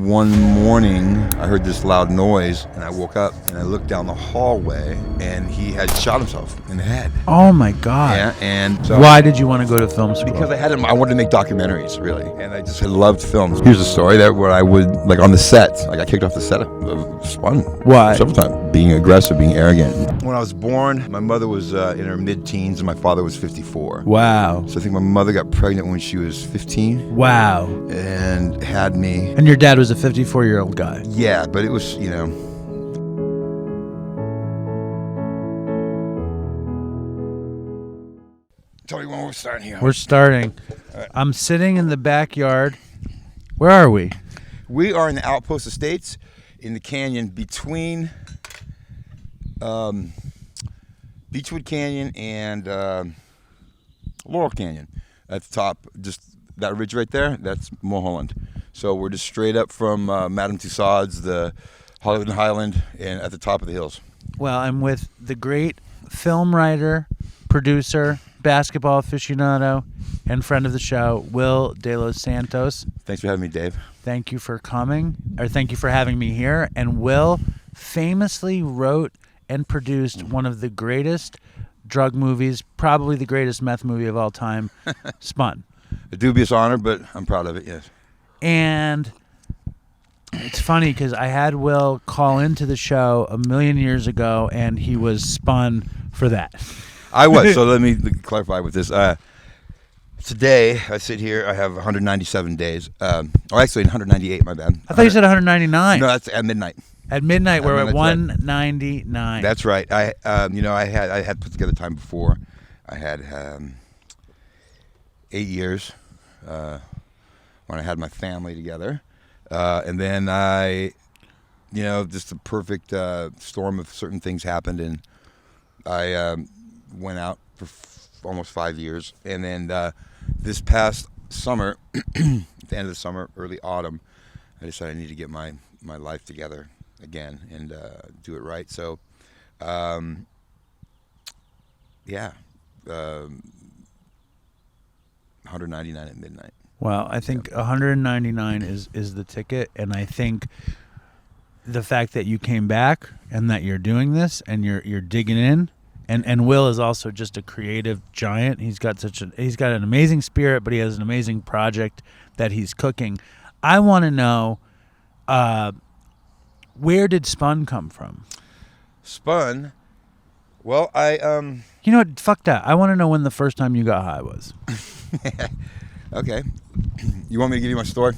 one morning, I heard this loud noise, and I woke up, and I looked down the hallway, and he had shot himself in the head. Oh, my God. Yeah, and so... Why did you want to go to film school? Because I wanted to make documentaries, really, and I just had loved films. Here's a story that where I would, like on the set, I got kicked off the set of Spun. Why? Several times. Being aggressive, being arrogant. When I was born, my mother was in her mid-teens, and my father was 54. Wow. So I think my mother got pregnant when she was 15. Wow. And had me. And your dad was a 54-year-old guy. Yeah, but it was, Tell me when we're starting here. We're starting. Right. I'm sitting in the backyard. Where are we? We are in the Outpost Estates in the canyon between Beechwood Canyon and Laurel Canyon. At the top, just that ridge right there, that's Mulholland. So we're just straight up from Madame Tussauds, the Hollywood and Highland, and at the top of the hills. Well, I'm with the great film writer, producer, basketball aficionado, and friend of the show, Will De Santos. Thanks for having me, Dave. Thank you for coming, or thank you for having me here. And Will famously wrote and produced one of the greatest drug movies, probably the greatest meth movie of all time, Spun. A dubious honor, but I'm proud of it, yes. And it's funny because I had Will call into the show a million years ago, and he was spun for that. I was. So let me clarify with this. Today, I sit here, I have 197 days. Actually, 198, my bad. I thought you said 199. No, that's at midnight. At midnight, we're at 199. Right. That's right. I had put together time before. I had 8 years when I had my family together, and then just a perfect storm of certain things happened, and I went out for almost 5 years, and then this past summer, at the end of the summer, early autumn, I decided I need to get my life together again and do it right. So, 199 at midnight. Well, I think 199 is the ticket, and I think the fact that you came back and that you're doing this and you're digging in, and Will is also just a creative giant. He's got an amazing spirit, but he has an amazing project that he's cooking. I want to know, where did Spun come from? Spun? Well, You know what? Fuck that. I want to know when the first time you got high was. Okay. You want me to give you my story?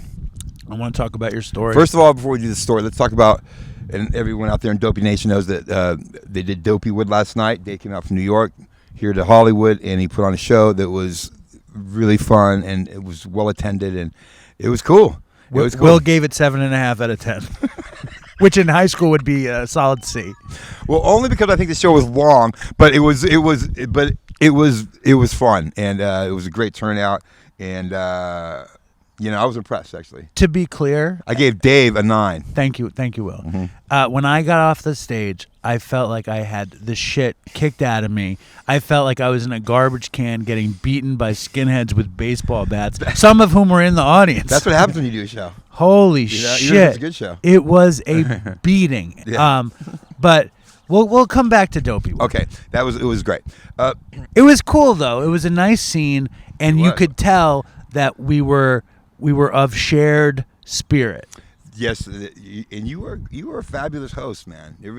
I want to talk about your story. First of all, before we do the story, let's talk about, and everyone out there in Dopey Nation knows that they did Dopey Wood last night. Dave came out from New York here to Hollywood, and he put on a show that was really fun, and it was well attended, and it was cool. Will gave it 7.5 out of 10, which in high school would be a solid C. Well, only because I think the show was long, but it was fun, and it was a great turnout, and I was impressed actually. To be clear, I gave Dave a 9. Thank you, Will. Mm-hmm. When I got off the stage, I felt like I had the shit kicked out of me. I felt like I was in a garbage can getting beaten by skinheads with baseball bats, some of whom were in the audience. That's what happens when you do a show. Holy shit. It's a good show. It was a beating. Yeah. But we'll come back to Dopey. Okay. It was great. It was cool though. It was a nice scene, and you could tell that we were of shared spirit. Yes, and you were a fabulous host, man. It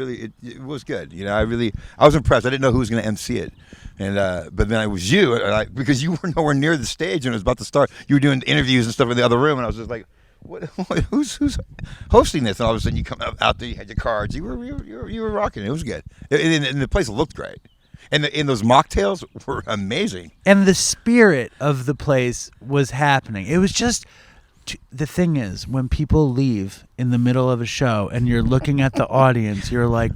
was good. I was impressed. I didn't know who was going to MC it, and but then it was you, because you were nowhere near the stage and it was about to start. You were doing interviews and stuff in the other room, and I was just like, who's hosting this? And all of a sudden you come out there, you had your cards. You were rocking. It was good, and the place looked great. And those mocktails were amazing. And the spirit of the place was happening. It was just, the thing is, when people leave in the middle of a show and you're looking at the audience, you're like,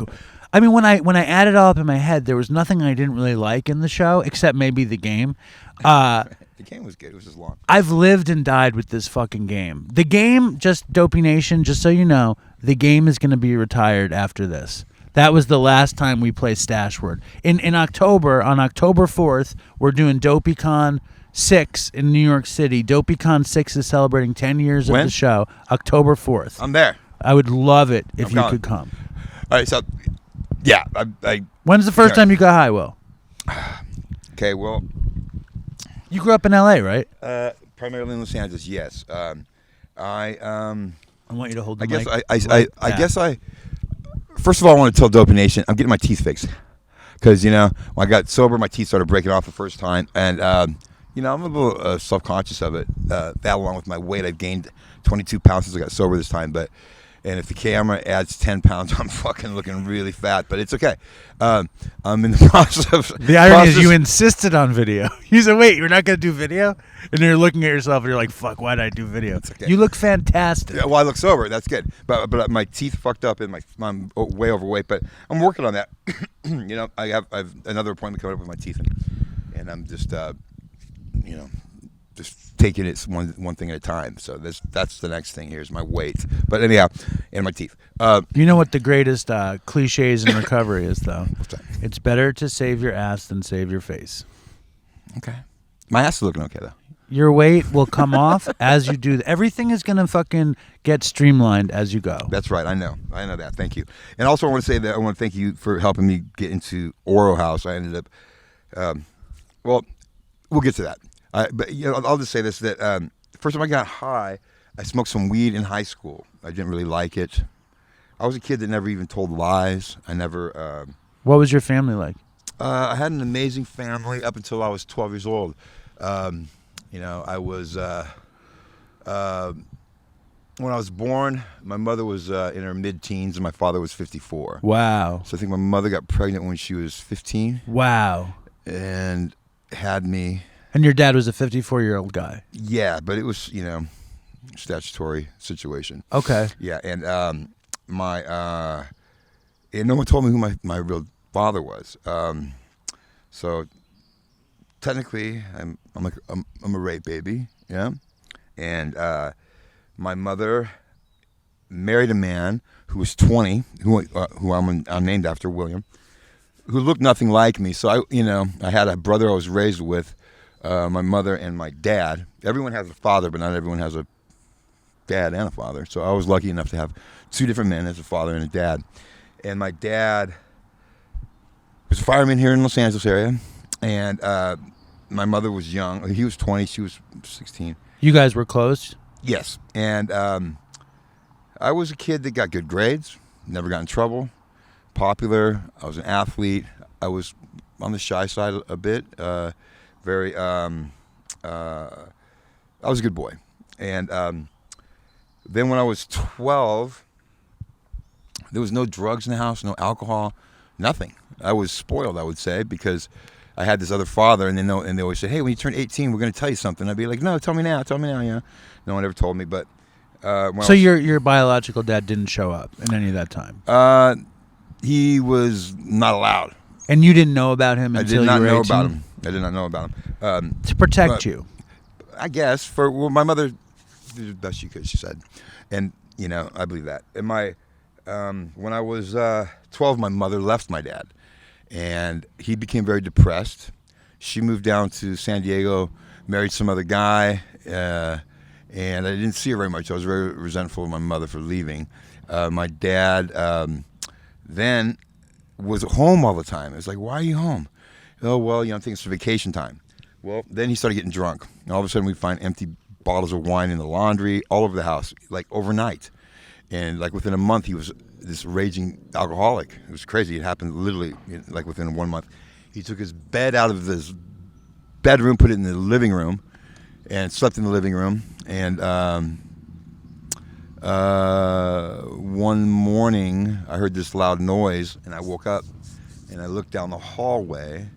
I mean, when I add it all up in my head, there was nothing I didn't really like in the show, except maybe the game. The game was good. It was just long. I've lived and died with this fucking game. The game, just Dopey Nation, just so you know, the game is going to be retired after this. That was the last time we played Stash Word. In October, on October 4th, we're doing DopeyCon 6 in New York City. DopeyCon 6 is celebrating 10 years of When? the show. October 4th. I'm there. I would love it if I'm you coming. could come. All right, so yeah, When's the first time you got high, Will? okay. Well, You grew up in L.A., right? primarily in Los Angeles. Yes. I want you to hold the I guess mic. I guess I. First of all, I want to tell Dopey Nation I'm getting my teeth fixed because when I got sober, my teeth started breaking off the first time, and I'm a little self-conscious of it. That along with my weight, I've gained 22 pounds since I got sober this time, and if the camera adds 10 pounds, I'm fucking looking really fat, but it's okay. I'm in the process of... The irony is you insisted on video. You said, wait, you're not going to do video? And you're looking at yourself and you're like, fuck, why did I do video? It's okay. You look fantastic. Yeah, well, I look sober. That's good. But my teeth fucked up and I'm way overweight, but I'm working on that. I have another appointment coming up with my teeth, and I'm just, just taking it one thing at a time. So that's the next thing here is my weight. But anyhow, and my teeth. You know what the greatest cliches in recovery is, though? What's that? It's better to save your ass than save your face. Okay. My ass is looking okay, though. Your weight will come off as you do. Everything is going to fucking get streamlined as you go. That's right. I know that. Thank you. And also I want to say that I want to thank you for helping me get into Oro House. I ended up, well, we'll get to that. But I'll just say this, that first time I got high, I smoked some weed in high school. I didn't really like it. I was a kid that never even told lies. I never... What was your family like? I had an amazing family up until I was 12 years old. I was... when I was born, my mother was in her mid-teens and my father was 54. Wow. So I think my mother got pregnant when she was 15. Wow. And had me... And your dad was a 54-year-old guy. Yeah, but it was, statutory situation. Okay. Yeah, and and no one told me who my real father was. So technically, I'm a rape baby, yeah. And my mother married a man who was 20, who I'm named after, William, who looked nothing like me. So I had a brother I was raised with. My mother and my dad. Everyone has a father, but not everyone has a dad and a father. So I was lucky enough to have two different men as a father and a dad. And my dad was a fireman here in Los Angeles area. And my mother was young. He was 20. She was 16. You guys were close? Yes. And I was a kid that got good grades, never got in trouble, popular. I was an athlete. I was on the shy side a bit. Very, I was a good boy. And then when I was 12, there was no drugs in the house, no alcohol, nothing. I was spoiled, I would say, because I had this other father, and they always say, hey, when you turn 18, we're going to tell you something. I'd be like, no, tell me now, yeah. No one ever told me, but... so your biological dad didn't show up in any of that time? He was not allowed. And you didn't know about him until you were 18? I did not know about him. To protect you? I guess. My mother did the best she could, she said. And, I believe that. And when I was 12, my mother left my dad. And he became very depressed. She moved down to San Diego, married some other guy, and I didn't see her very much. I was very resentful of my mother for leaving. My dad then was home all the time. It was like, why are you home? Oh, well, I'm thinking it's vacation time. Well, then he started getting drunk. And all of a sudden, we'd find empty bottles of wine in the laundry, all over the house, like overnight. And like within a month, he was this raging alcoholic. It was crazy. It happened literally like within 1 month. He took his bed out of his bedroom, put it in the living room, and slept in the living room. And one morning, I heard this loud noise, and I woke up, and I looked down the hallway,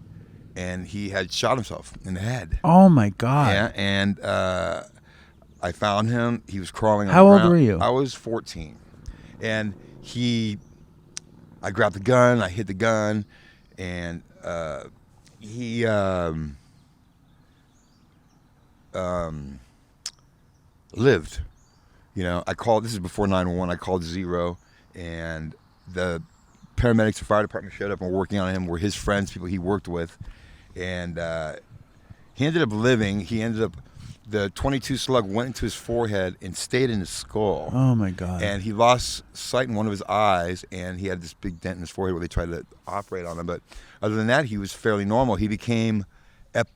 and he had shot himself in the head. Oh, my God. Yeah, and I found him. He was crawling on How the old ground. were you? I was 14. And I grabbed the gun, I hid the gun, and he lived. I called, this is before 911, I called 0, and the paramedics and fire department showed up and were working on him, were his friends, people he worked with, and He ended up living. The 22 slug went into his forehead and stayed in his skull. Oh my God. And he lost sight in one of his eyes, and he had this big dent in his forehead where they tried to operate on him. But other than that, he was fairly normal. He became what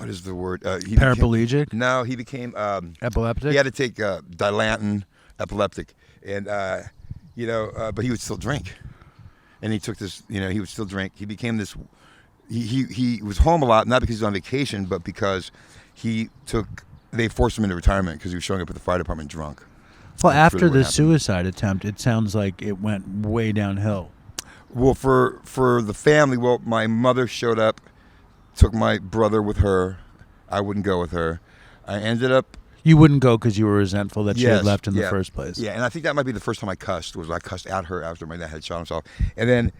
is the word? Paraplegic? No, he became Epileptic? He had to take Dilantin, epileptic, and but he would still drink. And he took this, he would still drink. He became this. He was home a lot, not because he was on vacation, but because they forced him into retirement because he was showing up at the fire department drunk. Well, That's after really what the happened. suicide attempt, it sounds like it went way downhill. Well, for the family, my mother showed up, took my brother with her. I wouldn't go with her. I ended up. You wouldn't go because you were resentful that she had Yes, left in the yeah. first place. Yeah, and I think that might be the first time I cussed. I cussed at her after my dad had shot himself, and then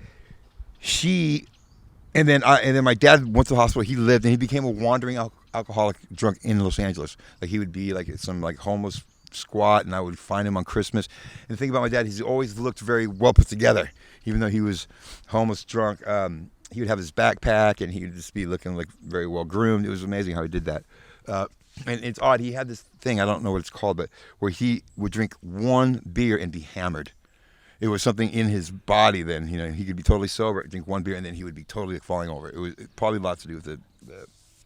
my dad went to the hospital. He lived, and he became a wandering alcoholic drunk in Los Angeles. Like he would be like at some like homeless squat, and I would find him on Christmas. And the thing about my dad, he's always looked very well put together, even though he was homeless drunk. He would have his backpack, and he would just be looking like very well groomed. It was amazing how he did that. And it's odd. He had this thing, I don't know what it's called, but where he would drink one beer and be hammered. It was something in his body then. He could be totally sober, drink one beer, and then he would be totally falling over. It probably lots to do with the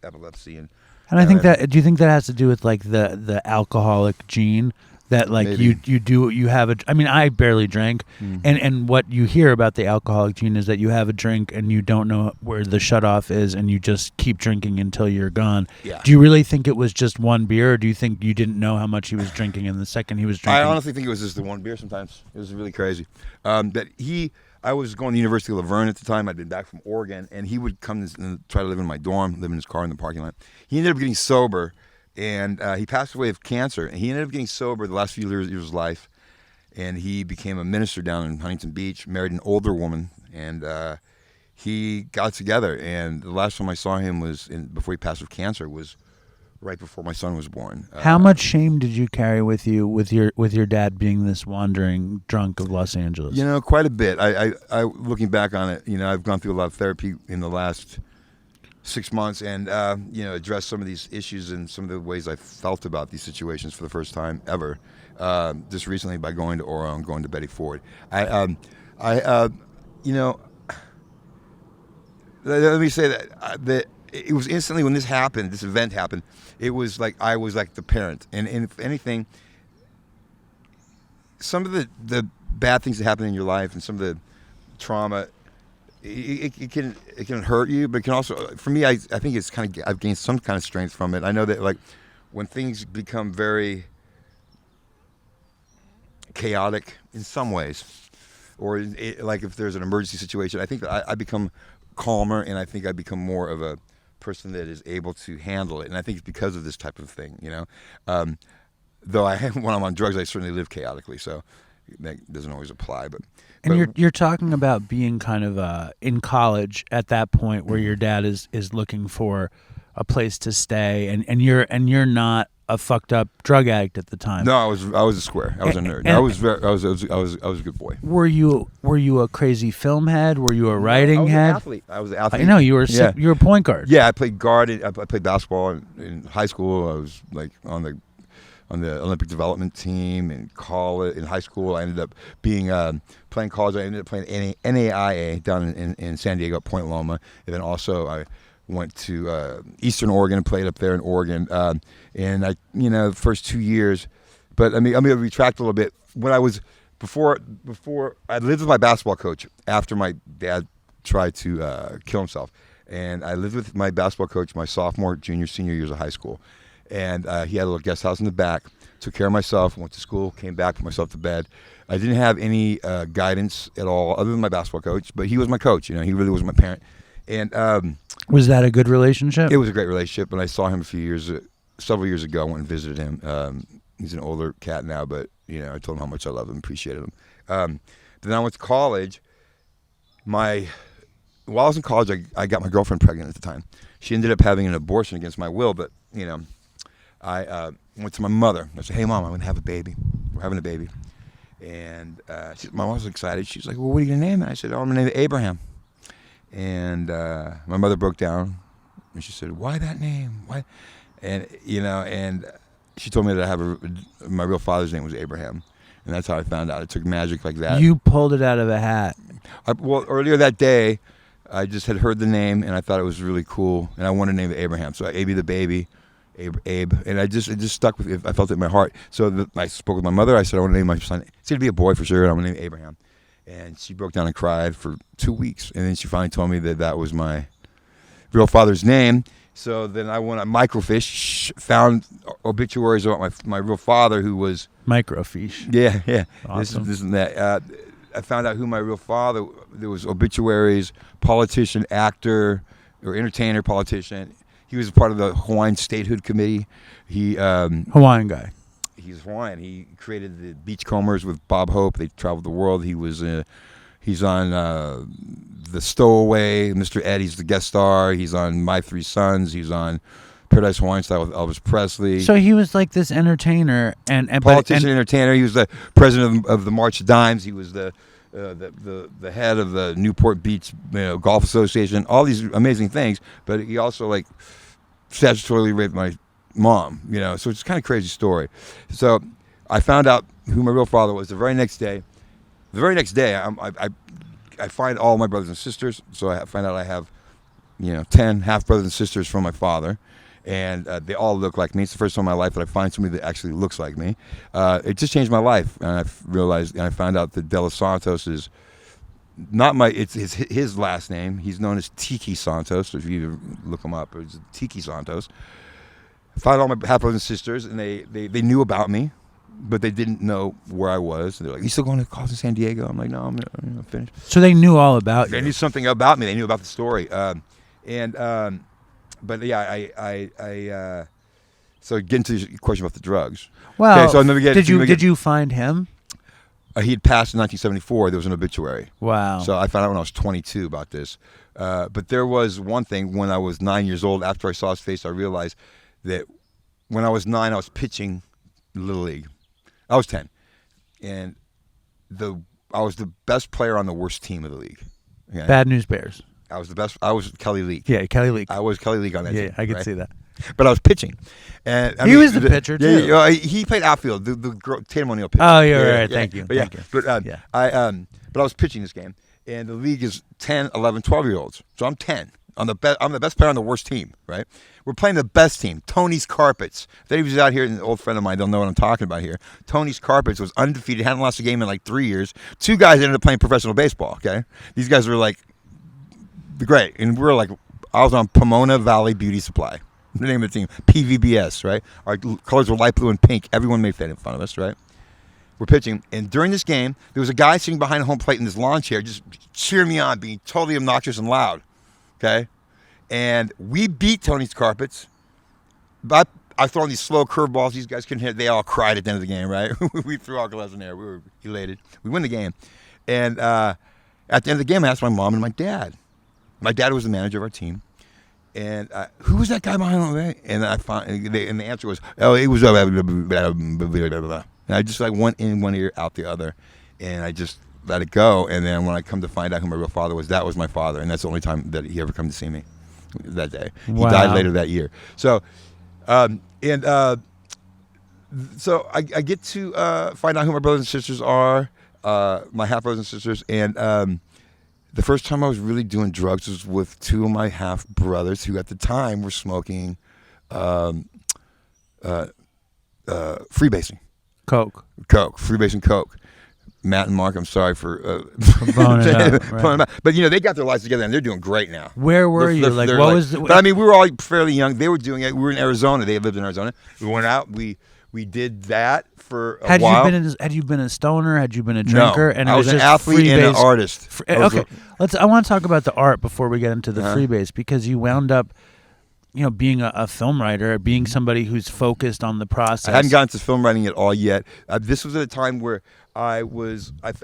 epilepsy. And I think do you think that has to do with like the alcoholic gene? That like Maybe. you have a, I mean, I barely drink, and what you hear about the alcoholic gene is that you have a drink and you don't know where the shutoff is, and you just keep drinking until you're gone. Yeah. Do you really think it was just one beer, or do you think you didn't know how much he was drinking, and the second he was drinking? I honestly think it was just the one beer sometimes. It was really crazy. I was going to the University of Laverne at the time. I'd been back from Oregon, and he would come and try to live in my dorm, live in his car in the parking lot. He ended up getting sober. And he passed away of cancer. And he ended up getting sober the last few years of his life. And he became a minister down in Huntington Beach, married an older woman. And he got together. And the last time I saw him before he passed of cancer was right before my son was born. How much shame did you carry with you with your dad being this wandering drunk of Los Angeles? Quite a bit. I looking back on it, I've gone through a lot of therapy in the last 6 months, and address some of these issues and some of the ways I felt about these situations for the first time ever. Just recently by going to Oro and going to Betty Ford. Let me say that it was instantly when this event happened. It was like I was like the parent, and if anything, some of the bad things that happen in your life and some of the trauma. It can hurt you, but it can also, for me, I think it's I've gained some kind of strength from it. I know that like when things become very chaotic in some ways, or like if there's an emergency situation, I think that I become calmer, and I think I become more of a person that is able to handle it. And I think it's because of this type of thing, Though when I'm on drugs, I certainly live chaotically, so that doesn't always apply, but. And you're talking about being kind of in college at that point where your dad is looking for a place to stay, and you're not a fucked up drug addict at the time. No, I was a square. I was a nerd. I was a good boy. Were you a crazy film head? Were you a writing head? I was an athlete. I know you were. Yeah. You were a point guard. Yeah, I played guard. I played basketball in high school. I was like on the Olympic development team. In college, in high school, I ended up being playing college. I ended up playing NAIA down in San Diego at Point Loma, and then also I went to Eastern Oregon and played up there in Oregon. And I, the first 2 years, but I'm gonna retract a little bit. When I was before I lived with my basketball coach after my dad tried to kill himself, and I lived with my basketball coach my sophomore, junior, senior years of high school. And he had a little guest house in the back. Took care of myself, went to school, came back, put myself to bed. I didn't have any guidance at all other than my basketball coach, but he was my coach. He really was my parent. And was that a good relationship? It was a great relationship. And I saw him several years ago. I went and visited him. He's an older cat now, but I told him how much I loved him, appreciated him. Then I went to college. While I was in college, I got my girlfriend pregnant at the time. She ended up having an abortion against my will, but I went to my mother. I said, "Hey, Mom, I'm going to have a baby. We're having a baby." And my mom was excited. She was like, "Well, what are you going to name it?" I said, "Oh, I'm going to name it Abraham." And my mother broke down, and she said, "Why that name? Why?" And and she told me that my real father's name was Abraham, and that's how I found out. It took magic like that. You pulled it out of a hat. Well, earlier that day, I just had heard the name, and I thought it was really cool, and I wanted to name it Abraham. So Abe the baby, Abe, and it just stuck with it. I felt it in my heart. So I spoke with my mother. I said, I want to name my son. It's going to be a boy for sure, and I'm going to name it Abraham. And she broke down and cried for 2 weeks, and then she finally told me that was my real father's name. So then I went on microfiche, found obituaries about my real father, who was Microfiche. Yeah. Awesome. This and that. I found out who my real father. There was obituaries, politician, actor, or entertainer, politician. He was a part of the Hawaiian Statehood Committee. Hawaiian guy. He's Hawaiian. He created the Beachcombers with Bob Hope. They traveled the world. He's on The Stowaway, Mr. Ed. He's the guest star. He's on My Three Sons. He's on Paradise Hawaiian Style with Elvis Presley. So he was like this entertainer and politician, entertainer. He was the president of the March of Dimes. He was the head of the Newport Beach Golf Association. All these amazing things. But he also statutorily raped my mom. So it's kind of crazy story. So I found out who my real father was the very next day. The very next day, I find all my brothers and sisters. So I find out I have 10 half brothers and sisters from my father. And they all look like me. It's the first time in my life that I find somebody that actually looks like me. It just changed my life, and I realized, and I found out that De Santos is not it's his last name. He's known as Tiki Santos. If you look him up, it's Tiki Santos. I found all my half brothers and sisters, and they knew about me, but they didn't know where I was. They're like, "You still going to college in San Diego?" I'm like, "No, I'm finished." So they knew all about you. They knew something about me. They knew about the story, But yeah, so getting to your question about the drugs. Well, okay, so did you find him? He had passed in 1974. There was an obituary. Wow. So I found out when I was 22 about this. But there was one thing when I was 9 years old. After I saw his face, I realized that when I was 9, I was pitching Little League. I was 10, and I was the best player on the worst team of the league. Okay? Bad News Bears. I was the best. I was Kelly Leak. Yeah, Kelly Leak. I was Kelly Leak on that team. Yeah, I could right? see that. But I was pitching, and He was the pitcher, too. Yeah, he played outfield. The Tatum O'Neal pitcher. Oh, you're right. Thank you. But Thank you. But Yeah. but I was pitching this game, and the league is 10, 11, 12-year-olds. So I'm 10. I'm the best player on the worst team. Right? We're playing the best team, Tony's Carpets. If anybody's out here, an old friend of mine, they'll know what I'm talking about here. Tony's Carpets was undefeated, hadn't lost a game in like 3 years. 2 guys ended up playing professional baseball. Okay, these guys were like great, and we're like, I was on Pomona Valley Beauty Supply, the name of the team, PVBS, right? Our colors were light blue and pink. Everyone made fun of us, right? We're pitching, and during this game, there was a guy sitting behind a home plate in this lawn chair, just cheering me on, being totally obnoxious and loud, okay? And we beat Tony's Carpets, but I throw these slow curveballs. These guys couldn't hit. They all cried at the end of the game, right? We threw our gloves in there. We were elated. We win the game, and at the end of the game, I asked my mom and my dad. My dad was the manager of our team, and who was that guy behind the way? And I found, and the answer was, "Oh, it was." And I just went in one ear, out the other, and I just let it go. And then when I come to find out who my real father was, that was my father, and that's the only time that he ever come to see me. That day, Wow. He died later that year. So, so I get to find out who my brothers and sisters are, my half brothers and sisters, and the first time I was really doing drugs was with 2 of my half brothers who at the time were smoking freebasing. Coke. Freebasing Coke. Matt and Mark, I'm sorry for blowing it up, right. But they got their lives together and they're doing great now. Where were you? Like, what was the... But I mean, we were all fairly young. They were doing it. We were in Arizona. They lived in Arizona. We went out. We did that for a while. Had you been a stoner? Had you been a drinker? No, and I was an athlete and an artist. Okay, I want to talk about the art before we get into the freebase, because you wound up, being a film writer, being somebody who's focused on the process. I hadn't gotten to film writing at all yet. This was at a time where I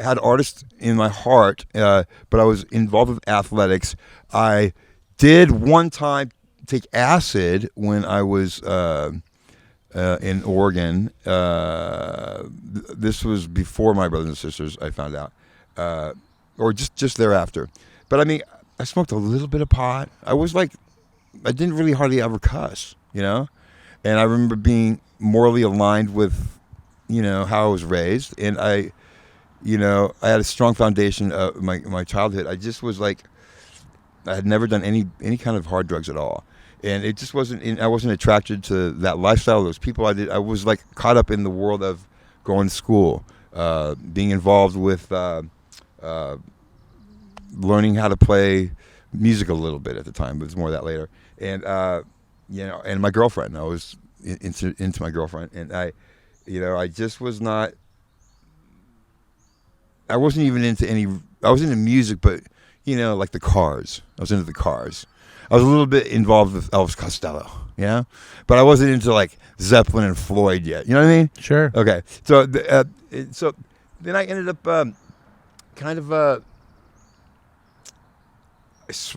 had artists in my heart, but I was involved with athletics. I did one time take acid when I was in Oregon. This was before my brothers and sisters, I found out, or just thereafter. But I mean, I smoked a little bit of pot. I was like, I didn't really hardly ever cuss, you know? And I remember being morally aligned with, you know, how I was raised. And I had a strong foundation of my childhood. I just was like, I had never done any kind of hard drugs at all. And it just I wasn't attracted to that lifestyle, those people. I was like caught up in the world of going to school, being involved with learning how to play music a little bit at the time, but it was more of that later. And and my girlfriend, I was into my girlfriend, and I just was not. I wasn't even into any. I was into music, but like the Cars. I was into the Cars. I was a little bit involved with Elvis Costello, but I wasn't into like Zeppelin and Floyd yet. You know what I mean? Sure. Okay. So so then I ended up kind of.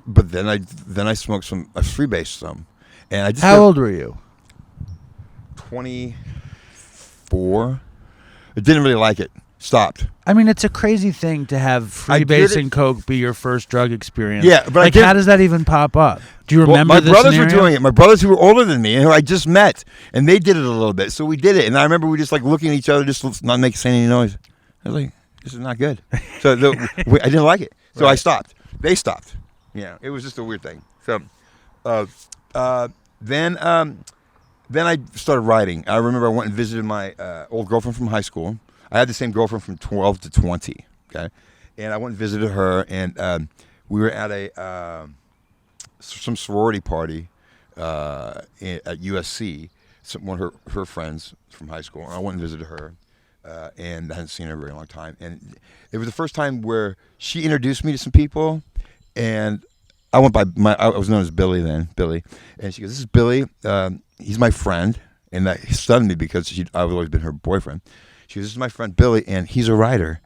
But then I smoked some. I freebased some, and I just. How old were you? 24. I didn't really like it. Stopped. I mean, it's a crazy thing to have freebasing coke be your first drug experience. Yeah, but like, how does that even pop up? Do you remember? My brothers scenario? were doing it. My brothers who were older than me and who I just met, and they did it a little bit. So we did it, and I remember we just like looking at each other, just not making any noise. I was like, "This is not good." So I didn't like it. So I stopped. They stopped. Yeah, it was just a weird thing. So then I started writing. I remember I went and visited my old girlfriend from high school. I had the same girlfriend from 12 to 20, okay? And I went and visited her, and we were at some sorority party at USC. One of her friends from high school. And I went and visited her, and I hadn't seen her in a very long time. And it was the first time where she introduced me to some people, and I went by I was known as Billy then, Billy. And she goes, "This is Billy. He's my friend." And that stunned me because I've always been her boyfriend. She goes, "This is my friend Billy, and he's a writer."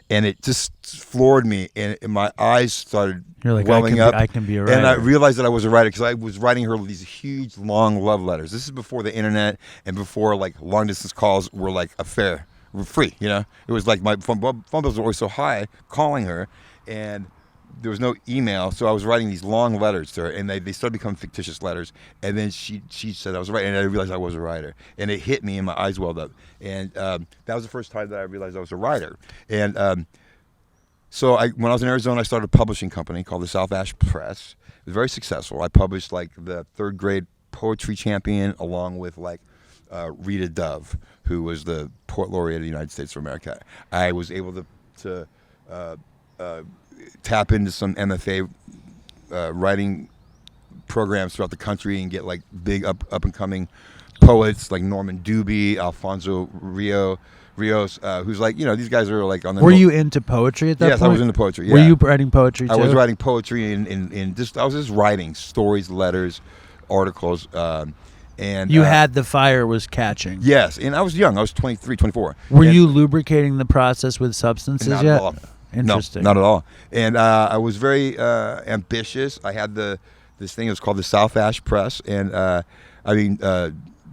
And it just floored me, and my eyes started welling up. I can be a writer. And I realized that I was a writer because I was writing her these huge, long love letters. This is before the internet and before like long distance calls were like a fair, were free. It was like my phone bills were always so high calling her, and there was no email, so I was writing these long letters to her, and they started becoming fictitious letters. And then she said I was a writer, and I realized I was a writer, and it hit me, and my eyes welled up. And that was the first time that I realized I was a writer. And so when I was in Arizona, I started a publishing company called the South Ash Press. It was very successful. I published like the third grade poetry champion, along with like Rita Dove, who was the poet laureate of the United States of America. I was able to tap into some MFA writing programs throughout the country and get like big up and coming poets like Norman Doobie, Alfonso Rios, who's like, these guys are like on the. Were you into poetry at that point? Yes, I was into poetry. Yeah. Were you writing poetry too? I was writing poetry I was just writing stories, letters, articles, and you had the fire was catching. Yes, and I was young. I was 23, 24. Were you lubricating the process with substances not yet? At all. Interesting. No, not at all. And I was very ambitious. I had this thing. It was called the South Ash Press, and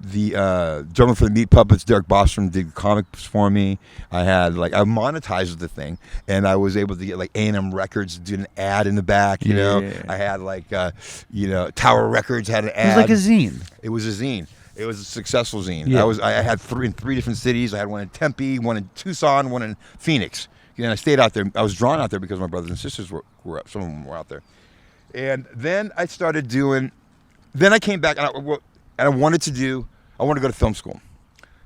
the drummer for the Meat Puppets, Derek Bostrom, did comics for me. I monetized the thing, and I was able to get like A&M Records did an ad in the back. I had like Tower Records had an ad. It was like a zine. It was a zine. It was a successful zine. Yeah. I had three in three different cities. I had one in Tempe, one in Tucson, one in Phoenix. And I stayed out there. I was drawn out there because my brothers and sisters were up. Some of them were out there. And then I started doing. Then I came back and I wanted to go to film school.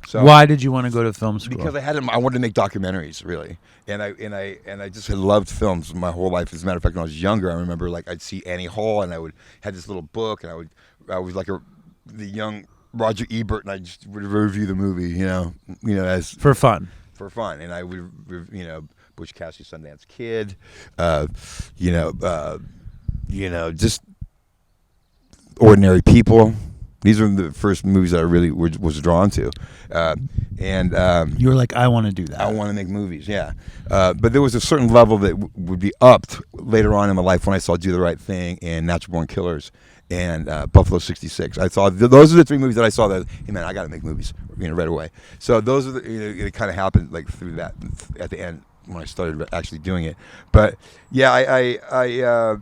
So why did you want to go to film school? Because I wanted to make documentaries, really, and I just had loved films my whole life. As a matter of fact, when I was younger, I remember like I'd see Annie Hall, and I had this little book, and I was like the young Roger Ebert, and I just would review the movie, as for fun. For fun, and I would, Butch Cassidy, Sundance Kid, just ordinary people. These are the first movies that I really was drawn to, and you were like, I want to do that. I want to make movies, yeah. But there was a certain level that would be upped later on in my life when I saw Do the Right Thing and Natural Born Killers and Buffalo 66. I saw those are the three movies that I saw that, hey man, I got to make movies, right away. So those are it kind of happened like through that at the end when I started actually doing it. But yeah,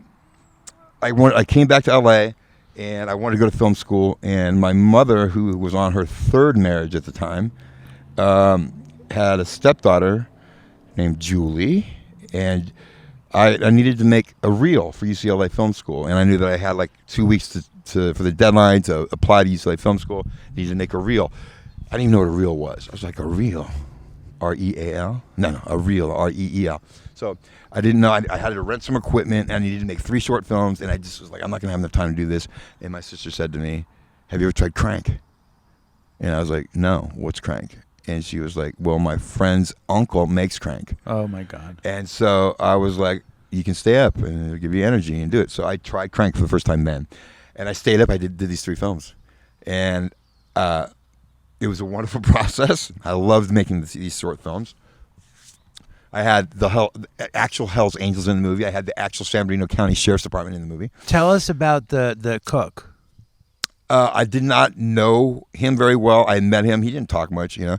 I came back to L.A. and I wanted to go to film school. And my mother, who was on her third marriage at the time, had a stepdaughter named Julie, and I needed to make a reel for UCLA Film School, and I knew that I had like 2 weeks for the deadline to apply to UCLA Film School. Needed to make a reel. I didn't even know what a reel was. I was like, a reel, R-E-A-L? No, a reel, R-E-E-L. So I didn't know. I had to rent some equipment, and I needed to make 3 short films, and I just was like, I'm not going to have enough time to do this. And my sister said to me, have you ever tried crank? And I was like, no, what's crank? And she was like, well, my friend's uncle makes crank. Oh, my God. And so I was like, you can stay up and it'll give you energy and do it. So I tried crank for the first time then. And I stayed up. I did these 3 films. And it was a wonderful process. I loved making these short films. I had the actual Hell's Angels in the movie. I had the actual San Bernardino County Sheriff's Department in the movie. Tell us about the cook. I did not know him very well. I met him. He didn't talk much, you know.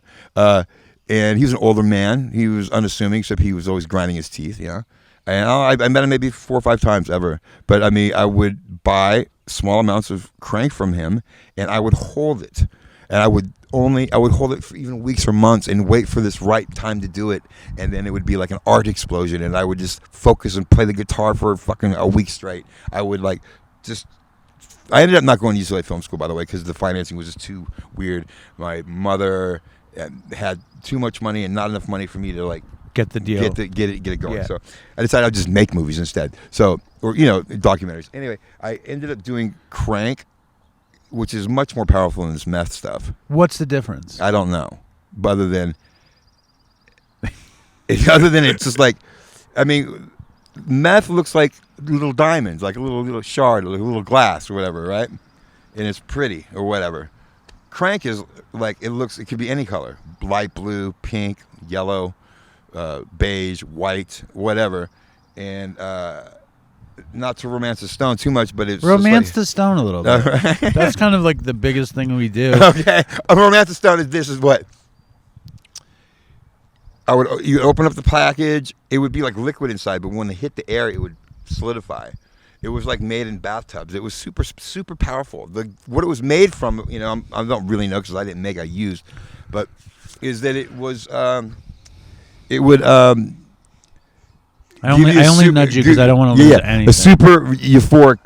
And he was an older man. He was unassuming, except he was always grinding his teeth, you know. And I met him maybe 4 or 5 times ever. But, I mean, I would buy small amounts of crank from him, and I would hold it. And I would hold it for even weeks or months and wait for this right time to do it. And then it would be like an art explosion, and I would just focus and play the guitar for fucking a week straight. I would, like, just... I ended up not going to UCLA Film School, by the way, because the financing was just too weird. My mother had too much money and not enough money for me to like get the deal, get it going. Yeah. So I decided I'd just make movies instead. So, or documentaries. Anyway, I ended up doing crank, which is much more powerful than this meth stuff. What's the difference? I don't know, other than it's just like, I mean, meth looks like little diamonds, like a little shard, like a little glass or whatever, right? And it's pretty or whatever. Crank is like, it could be any color, light blue, pink, yellow, beige, white, whatever. And not to romance the stone too much, but it's romance just the stone a little bit. Right? That's kind of like the biggest thing we do. Okay, a romance the stone is this is what. You open up the package, it would be like liquid inside, but when it hit the air, it would solidify. It was like made in bathtubs. It was super, super powerful. What it was made from, I don't really know because I didn't make, I used, but is that it was, it would, I only nudge you because I don't want to lose anything. A super euphoric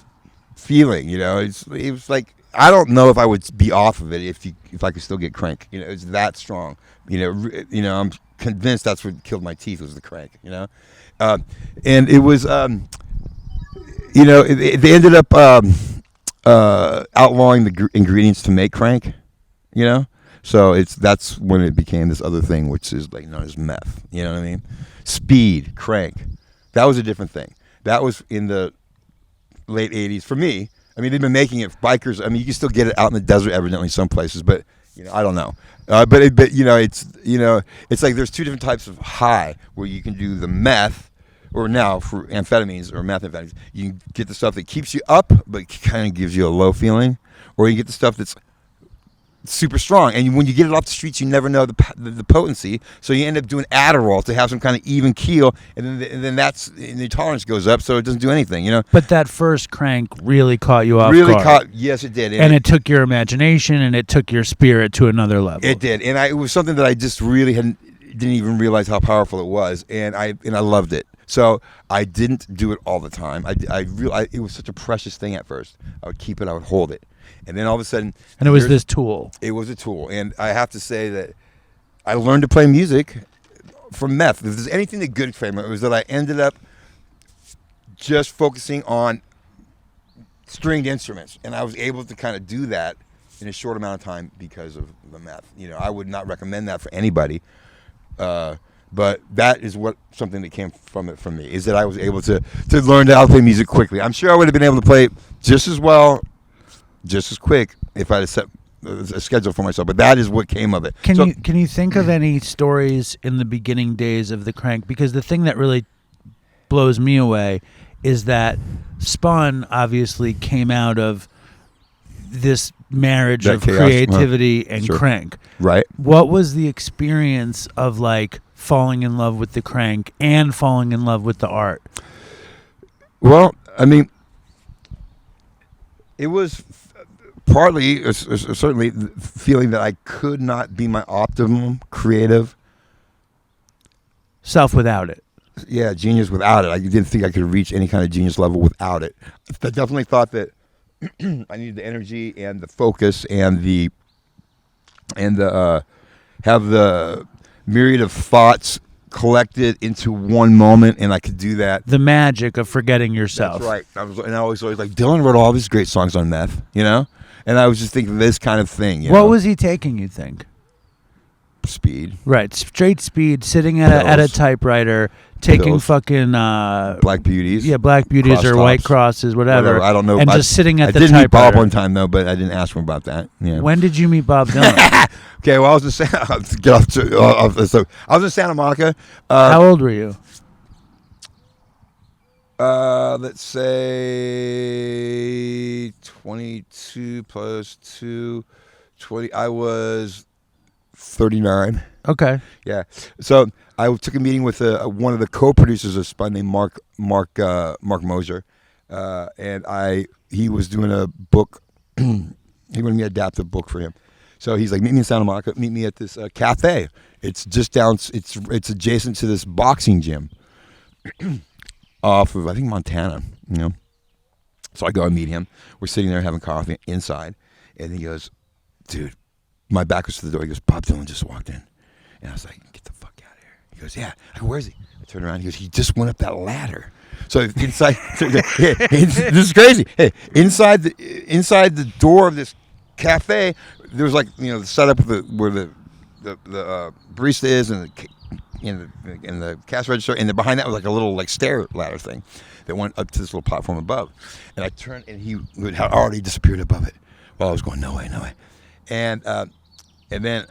feeling, it was like, I don't know if I would be off of it if I could still get crank. It's that strong. I'm convinced that's what killed my teeth was the crank. And it was, they ended up outlawing the ingredients to make crank. So that's when it became this other thing, which is like known as meth. You know what I mean? Speed, crank. That was a different thing. That was in the late 80s for me. I mean, they've been making it. Bikers. I mean, you can still get it out in the desert, evidently, some places, but I don't know. But it's like there's 2 different types of high where you can do the meth, or now for amphetamines or methamphetamines, you can get the stuff that keeps you up, but kind of gives you a low feeling, or you get the stuff that's super strong, and when you get it off the streets, you never know the potency, so you end up doing Adderall to have some kind of even keel, and then the tolerance goes up, so it doesn't do anything, But that first crank really caught you off guard. Yes, it did, and it took your imagination, and it took your spirit to another level. It did, and it was something that I just really didn't even realize how powerful it was, and I loved it. So I didn't do it all the time. It was such a precious thing at first. I would keep it, I would hold it. And then all of a sudden... And it was this tool. It was a tool. And I have to say that I learned to play music from meth. If there's anything that good came from it, was that I ended up just focusing on stringed instruments. And I was able to kind of do that in a short amount of time because of the meth. I would not recommend that for anybody. But that is something that came from it for me, is that I was able to learn how to play music quickly. I'm sure I would have been able to play just as well, just as quick if I had set a schedule for myself, but that is what came of it. Can you think of any stories in the beginning days of the crank? Because the thing that really blows me away is that Spun obviously came out of this marriage of chaos, creativity and sure. crank. Right. What was the experience of like falling in love with the crank and falling in love with the art? Well, I mean, It was partly, certainly, feeling that I could not be my optimum creative self without it. Yeah, genius without it. I didn't think I could reach any kind of genius level without it. I definitely thought that I needed the energy and the focus and the have the myriad of thoughts collected into one moment, and I could do that. The magic of forgetting yourself. That's right. I always like, Dylan wrote all these great songs on meth, and I was just thinking this kind of thing. What was he taking, you think? Speed. Right, straight speed, sitting at a typewriter, taking Pills. fucking Black Beauties. Yeah, Black Beauties Cross or tops. White Crosses, whatever. I don't know. And just sitting at the typewriter. I did meet Bob typewriter. one time though, but I didn't ask him about that. Yeah. When did you meet Bob Dylan? Okay, well, I was just saying. So I was in Santa Monica. How old were you? Let's say 22 plus 2, 20. I was 39. Okay. Yeah. So I took a meeting with one of the co-producers of Spun named Mark Moser, and he was doing a book. He wanted me to adapt a book for him. So he's like, meet me in Santa Monica. Meet me at this cafe. It's just down. It's adjacent to this boxing gym. Off of, I think, Montana, So I go and meet him. We're sitting there having coffee inside. And he goes, dude, my back was to the door. He goes, Bob Dylan just walked in. And I was like, get the fuck out of here. He goes, yeah. I go, where is he? I turn around. He goes, he just went up that ladder. So inside, this is crazy. Hey, inside the door of this cafe, there was the setup where the barista is and in the cash register, and then behind that was like a little stair ladder thing that went up to this little platform above. And I turned, and he had already disappeared above it. While I was going, no way. And then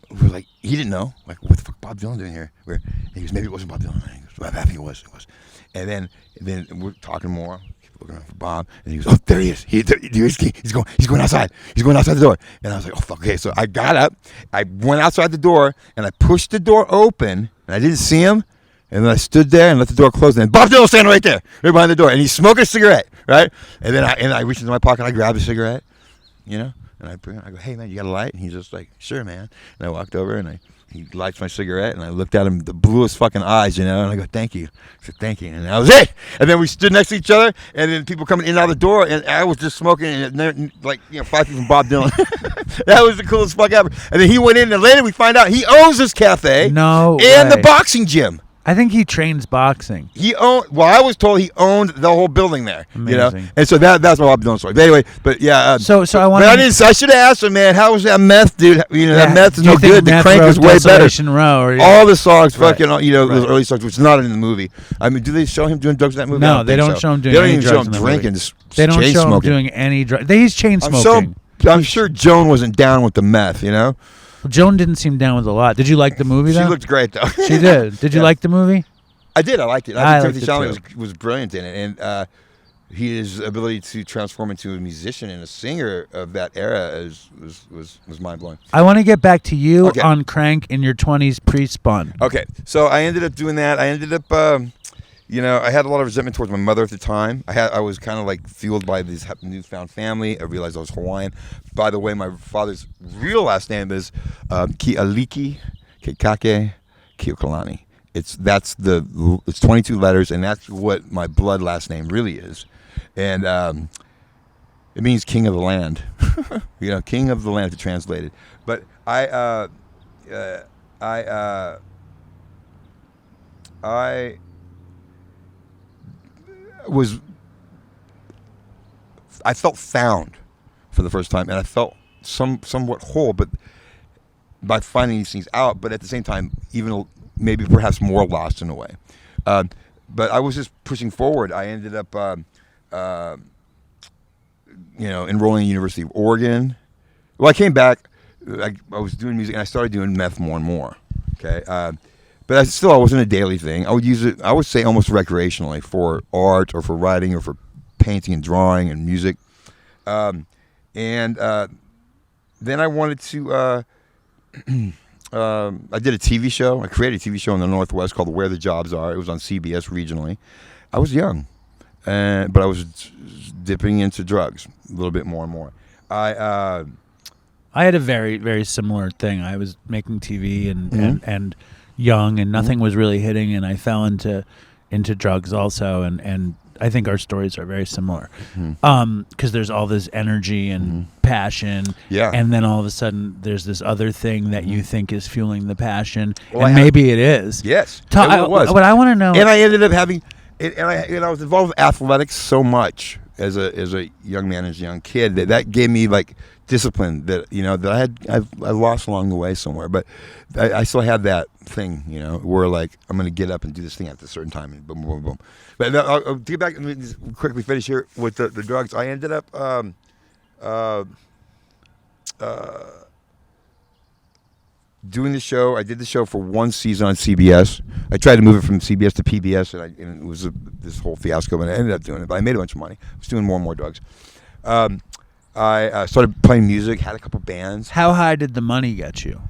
we were like, he didn't know, what the fuck Bob Dylan doing here? And he goes, maybe it wasn't Bob Dylan. And he goes, well, I think it was. And then we're talking more. Looking around for Bob, and he goes, "Oh, there he is. He's going outside. He's going outside the door." And I was like, "Oh fuck." Okay, so I got up, I went outside the door, and I pushed the door open, and I didn't see him. And then I stood there and let the door close, and Bob Dylan standing right there, right behind the door, and he's smoking a cigarette, right? And then I reached into my pocket, and I grabbed a cigarette, and I go, "Hey man, you got a light?" And he's just like, "Sure, man." And I walked over, and he lights my cigarette, and I looked at him, the bluest fucking eyes, and I go, "Thank you." I said, "Thank you," and that was it. And then we stood next to each other, and then people coming in and out the door, and I was just smoking, and 5 feet from Bob Dylan. That was the coolest fuck ever. And then he went in, and later we find out he owns this cafe, and the boxing gym. I think he trains boxing. I was told he owned the whole building there. Amazing. And so that's my Bob Dylan story. But anyway, yeah. So I want. I should have asked him, man. How was that meth, dude? That meth is no good. The crank is way better. All the songs, fucking, those early songs, which is not in the movie. I mean, do they show him doing drugs in that movie? No, they don't show him doing any drugs. They don't even show him drinking. They don't show him doing any drugs. He's chain smoking. I'm sure Joan wasn't down with the meth. Joan didn't seem down with a lot. Did you like the movie though? She looked great though. She did. Did you like the movie? I did. I liked it. I think Timothy Chalamet was brilliant in it, and his ability to transform into a musician and a singer of that era was mind blowing. I want to get back to you on Crank in your 20s pre-Spun. Okay, so I ended up doing that. I ended up, I had a lot of resentment towards my mother at the time. I was kind of fueled by this newfound family. I realized I was Hawaiian. By the way, my father's real last name is Ki'aliki Kekake Kiokalani. It's 22 letters, and that's what my blood last name really is, and it means king of the land, king of the land to translate it. But I felt found for the first time, and I felt somewhat whole, but by finding these things out, but at the same time, even maybe perhaps more lost in a way. But I was just pushing forward. I ended up, enrolling in the University of Oregon. Well, I came back. I was doing music, and I started doing meth more and more. Okay, but I wasn't a daily thing. I would use it, I would say, almost recreationally for art or for writing or for painting and drawing and music. And then I wanted to. I did a TV show. I created a TV show in the Northwest called Where the Jobs Are. It was on CBS regionally. I was young. but I was dipping into drugs a little bit more and more. I had a very, very similar thing. I was making TV and young, and nothing was really hitting, and I fell into drugs also, and I think our stories are very similar. Because there's all this energy and passion, and then all of a sudden there's this other thing that you think is fueling the passion, and maybe it is. Yes, it was. What I want to know, and I ended up having, and I was involved with athletics so much as a young man, as a young kid, that gave me like discipline that that I lost along the way somewhere, but I still had that thing, where like I'm going to get up and do this thing at a certain time, and boom, boom, boom. But I'll get back and just quickly finish here with the drugs. I ended up doing the show. I did the show for one season on CBS. I tried to move it from CBS to PBS, and it was this whole fiasco, but I ended up doing it. But I made a bunch of money. I was doing more and more drugs. I started playing music, had a couple bands. How high did the money get you?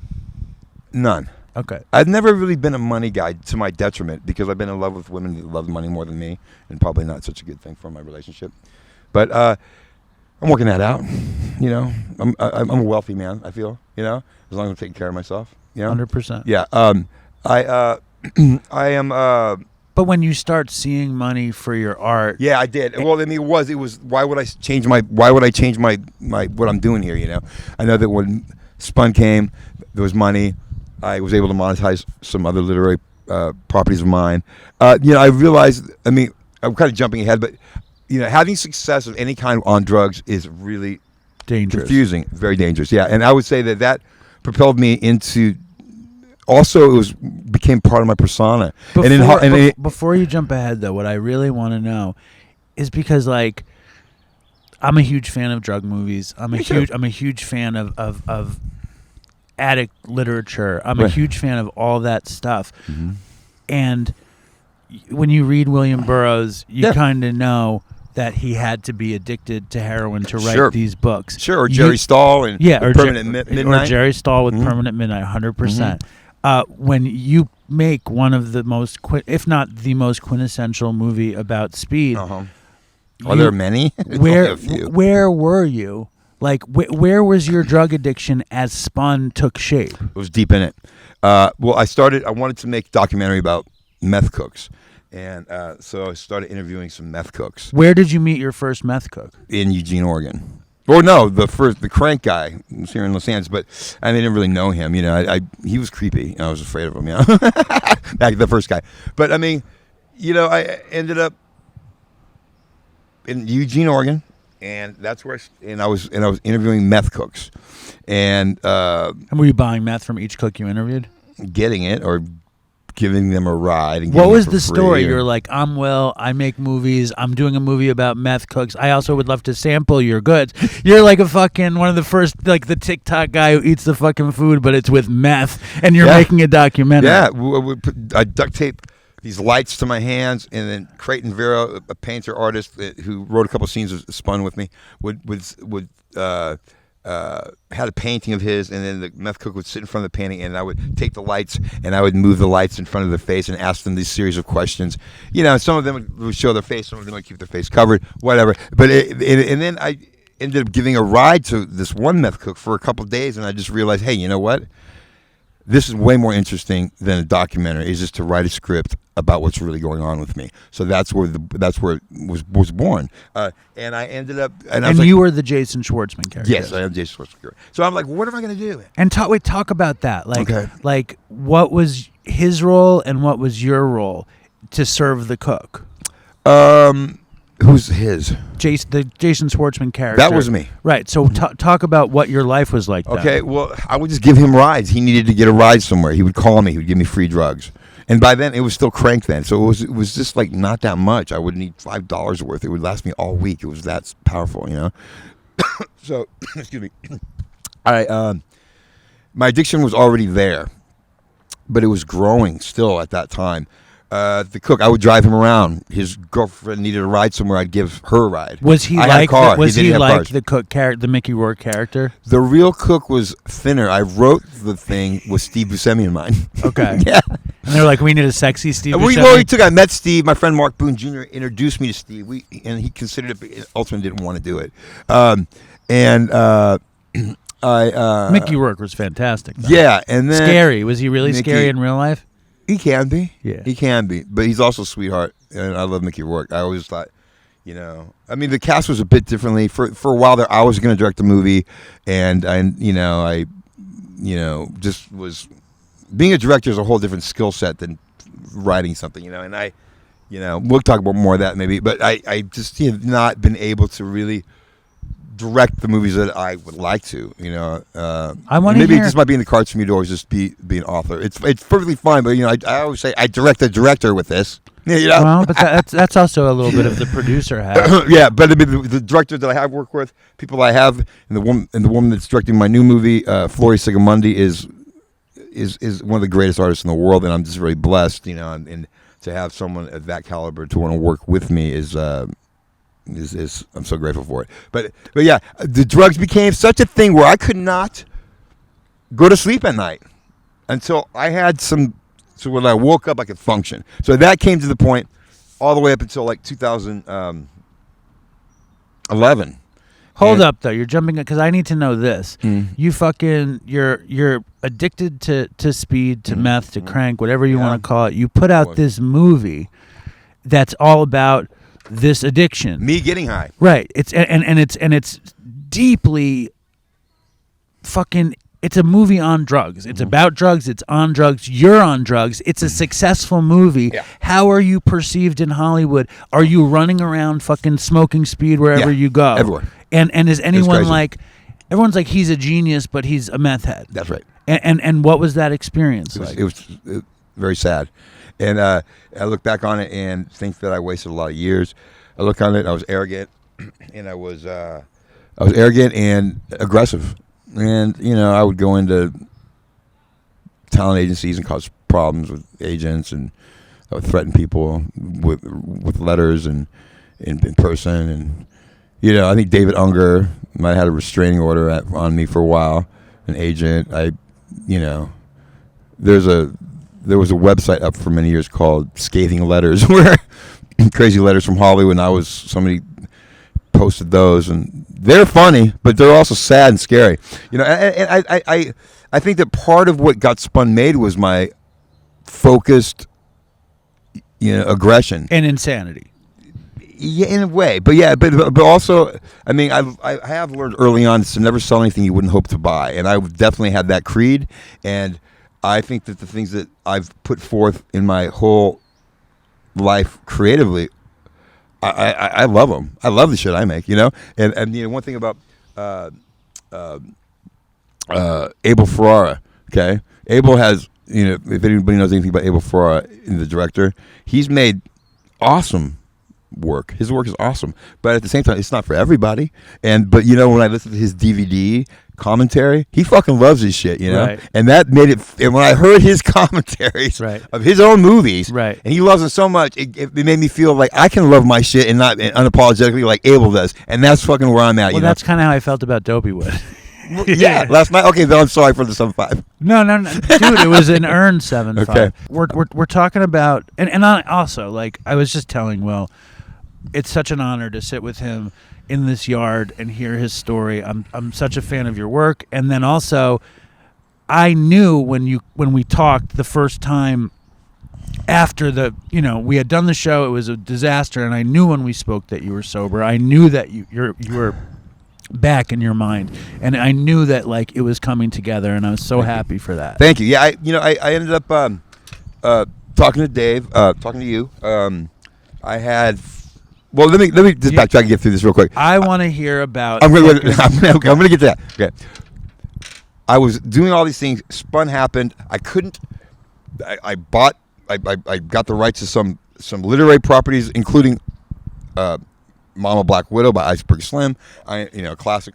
None. Okay. I've never really been a money guy, to my detriment, because I've been in love with women that love money more than me, and probably not such a good thing for my relationship. But I'm working that out. I'm a wealthy man, I feel, as long as I'm taking care of myself. 100%. Yeah. I am. But when you start seeing money for your art, yeah, I did. Well, I mean, it was. Why would I change my what I'm doing here? I know that when Spun came, there was money. I was able to monetize some other literary properties of mine. I realized. I mean, I'm kind of jumping ahead, but having success of any kind on drugs is really dangerous, confusing, very dangerous. Yeah, and I would say that propelled me into. Also, became part of my persona. Before you jump ahead, though, what I really want to know is because, like, I'm a huge fan of drug movies. I'm a huge fan of addict literature. I'm a huge fan of all that stuff. Mm-hmm. And when you read William Burroughs, you kind of know that he had to be addicted to heroin to write these books. Sure, or Jerry Stahl and Permanent Midnight. Or Jerry Stahl with Permanent Midnight, 100%. Mm-hmm. When you make one of the most, if not the most quintessential movie about speed, are there many? Where were you? Like, where was your drug addiction as Spun took shape? It was deep in it. Well, I wanted to make a documentary about meth cooks. And so I started interviewing some meth cooks. Where did you meet your first meth cook? In Eugene, Oregon. Or no, the crank guy was here in Los Angeles, but I didn't really know him. He was creepy, and I was afraid of him. Back the first guy. But I mean, I ended up in Eugene, Oregon, and that's where I was interviewing meth cooks, and were you buying meth from each cook you interviewed? Getting it or giving them a ride. And what was the story? You're like, I'm Will, I make movies, I'm doing a movie about meth cooks, I also would love to sample your goods. You're like a fucking one of the first, like the TikTok guy who eats the fucking food, but it's with meth, and you're making a documentary. Yeah, I duct tape these lights to my hands, and then Creighton Vera, a painter artist who wrote a couple scenes of Spun with me, would had a painting of his, and then the meth cook would sit in front of the painting, and I would take the lights and I would move the lights in front of their face and ask them these series of questions. Some of them would show their face, some of them would keep their face covered, whatever. But and then I ended up giving a ride to this one meth cook for a couple of days, and I just realized, hey, you know what? This is way more interesting than a documentary. Is just to write a script about what's really going on with me. So that's where it was born. And I ended up. And you were the Jason Schwartzman character. Yes, I am Jason Schwartzman character. So I'm like, what am I going to do? And talk about that. Like what was his role and what was your role to serve the cook? Who's his? The Jason Schwartzman character. That was me. Right. So talk about what your life was like. Okay. Well, I would just give him rides. He needed to get a ride somewhere. He would call me. He would give me free drugs. And by then, it was still crank then. So it was just like not that much. I would need $5 worth. It would last me all week. It was that powerful, So, excuse me. My addiction was already there, but it was growing still at that time. The cook, I would drive him around. His girlfriend needed a ride somewhere. I'd give her a ride. Was he like the cook character, the Mickey Rourke character? The real cook was thinner. I wrote the thing with Steve Buscemi in mind. Okay. Yeah. And they're like, we need a sexy Steve. I met Steve. My friend Mark Boone Jr. introduced me to Steve. And he considered it, but ultimately didn't want to do it. Mickey Rourke was fantastic, though. Yeah, and then scary. Was he really Mickey, scary in real life? He can be. Yeah, he can be. But he's also a sweetheart, and I love Mickey Rourke. I always thought, I mean, the cast was a bit differently. For a while there, I was going to direct the movie, and I just was being a director is a whole different skill set than writing something, and I, we'll talk about more of that maybe, but I just have not been able to really direct the movies that I would like to, I want to maybe hear. it just might be in the cards for me to always just be an author. It's perfectly fine, but I always say I direct a director with this. Well, but that's also a little bit of the producer hat. Yeah, but I mean, the directors that I have worked with, people I have, and the woman that's directing my new movie, Flori Sigamundi, is one of the greatest artists in the world, and I'm just very blessed, and to have someone of that caliber to want to work with me is I'm so grateful for it. But yeah, the drugs became such a thing where I could not go to sleep at night until I had some. So when I woke up, I could function. So that came to the point all the way up until like 2011. Hold up, though. You're jumping because I need to know this. You're addicted to speed, to meth, to crank, whatever you want to call it. You put out this movie that's all about this addiction. Me getting high. Right. It's deeply fucking. It's a movie on drugs. It's about drugs. It's on drugs. You're on drugs. It's a successful movie. Yeah. How are you perceived in Hollywood? Are you running around fucking smoking speed wherever you go? Everywhere. And is anyone like, everyone's like, he's a genius, but he's a meth head. That's right. And what was that experience like? It was very sad. And I look back on it and think that I wasted a lot of years. I look on it, I was arrogant, and I was arrogant and aggressive. And, I would go into talent agencies and cause problems with agents, and I would threaten people with letters and in person. And, I think David Unger might have had a restraining order on me for a while, an agent. There was a website up for many years called Scathing Letters, where crazy letters from Hollywood, and somebody posted those, and they're funny, but they're also sad and scary. And I think that part of what got Spun made was my focused, aggression And insanity. Yeah, in a way, but also, I mean, I have learned early on to never sell anything you wouldn't hope to buy, and I definitely had that creed. And I think that the things that I've put forth in my whole life creatively, I love them. I love the shit I make, And one thing about Abel Ferrara, okay? Abel has, if anybody knows anything about Abel Ferrara, the director, he's made awesome work. His work is awesome, but at the same time, it's not for everybody. But when I listen to his DVD commentary, he fucking loves his shit, Right. And that made it. And when I heard his commentaries of his own movies, Right. and he loves them so much, it made me feel like I can love my shit and not unapologetically like Abel does, and that's fucking where I'm at. Well, that's kind of how I felt about Dopey Wood. Yeah, last night. Okay, then I'm sorry for the 7.5. No, dude, it was an earned 7.5. Okay. We're talking about, and I also, like, I was just telling Will, it's such an honor to sit with him in this yard and hear his story. I'm such a fan of your work, and then also, I knew when we talked the first time after we had done the show, it was a disaster, and I knew when we spoke that you were sober. I knew that you were back in your mind, and I knew that like it was coming together, and I was so happy for that. Thank you. Yeah, I ended up talking to Dave, talking to you. I had. Well, let me just backtrack and get through this real quick. I want to hear about. I'm going to get to that. Okay. I was doing all these things. Spun happened. I couldn't. I got the rights to some literary properties, including Mama Black Widow by Iceberg Slim. Classic.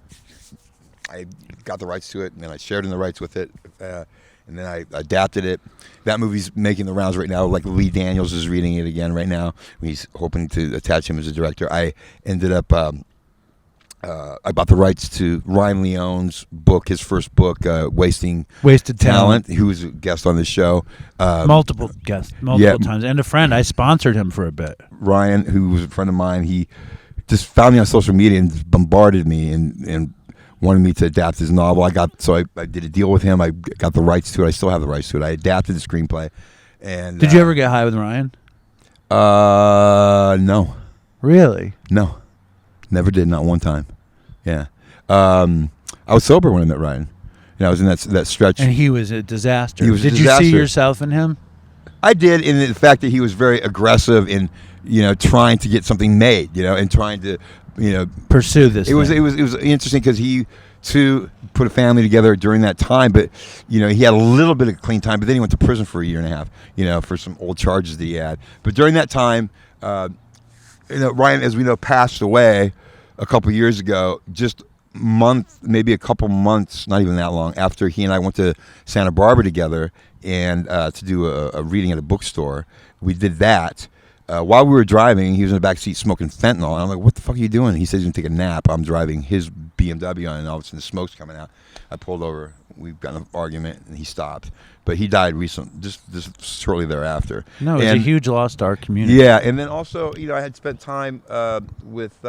I got the rights to it, and then I shared in the rights with it, and then I adapted it. That movie's making the rounds right now. Like Lee Daniels is reading it again right now. He's hoping to attach him as a director. I ended up I bought the rights to Ryan Leone's book, his first book, Wasted Talent, who was a guest on this show. Multiple guests, multiple times, and a friend. I sponsored him for a bit. Ryan, who was a friend of mine, he just found me on social media and bombarded me and wanted me to adapt his novel. I did a deal with him. I got the rights to it. I still have the rights to it. I adapted the screenplay. And did you ever get high with Ryan? No. Really? No. Never did, not one time. Yeah. I was sober when I met Ryan. I was in that stretch. And he was a disaster. He was a Did disaster. you see yourself in him? I did, in the fact that he was very aggressive in, trying to get something made, and trying to, pursue this. It was interesting because he too put a family together during that time, but he had a little bit of clean time, but then he went to prison for a year and a half, for some old charges that he had. But during that time, Ryan, as we know, passed away a couple years ago, just maybe a couple months, not even that long, after he and I went to Santa Barbara together and to do a reading at a bookstore. We did that. While we were driving, he was in the back seat smoking fentanyl, and I'm like, "What the fuck are you doing?" He says he's gonna take a nap. I'm driving his BMW, and all of a sudden the smoke's coming out. I pulled over. We've got an argument, and he stopped. But he died recently, just shortly thereafter. No, it's a huge loss to our community. Yeah, and then also, I had spent time with,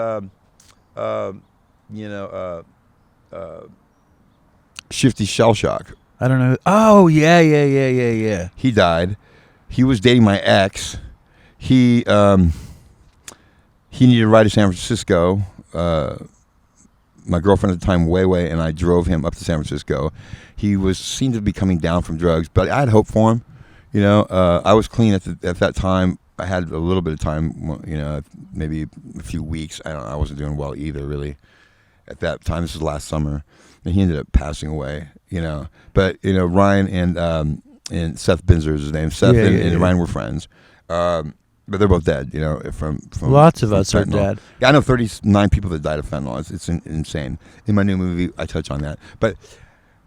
Shifty Shell Shock. I don't know. Oh, yeah. He died. He was dating my ex. He needed a ride to San Francisco. My girlfriend at the time, Way, and I drove him up to San Francisco. He seemed to be coming down from drugs, but I had hope for him. I was clean at that time. I had a little bit of time, maybe a few weeks. I wasn't doing well either, really, at that time. This was last summer, and he ended up passing away. But Ryan and Seth Binzer is his name. Seth and Ryan were friends. But they're both dead, from lots of us fentanyl. are dead. Yeah, I know 39 people that died of fentanyl. It's insane. In my new movie, I touch on that. But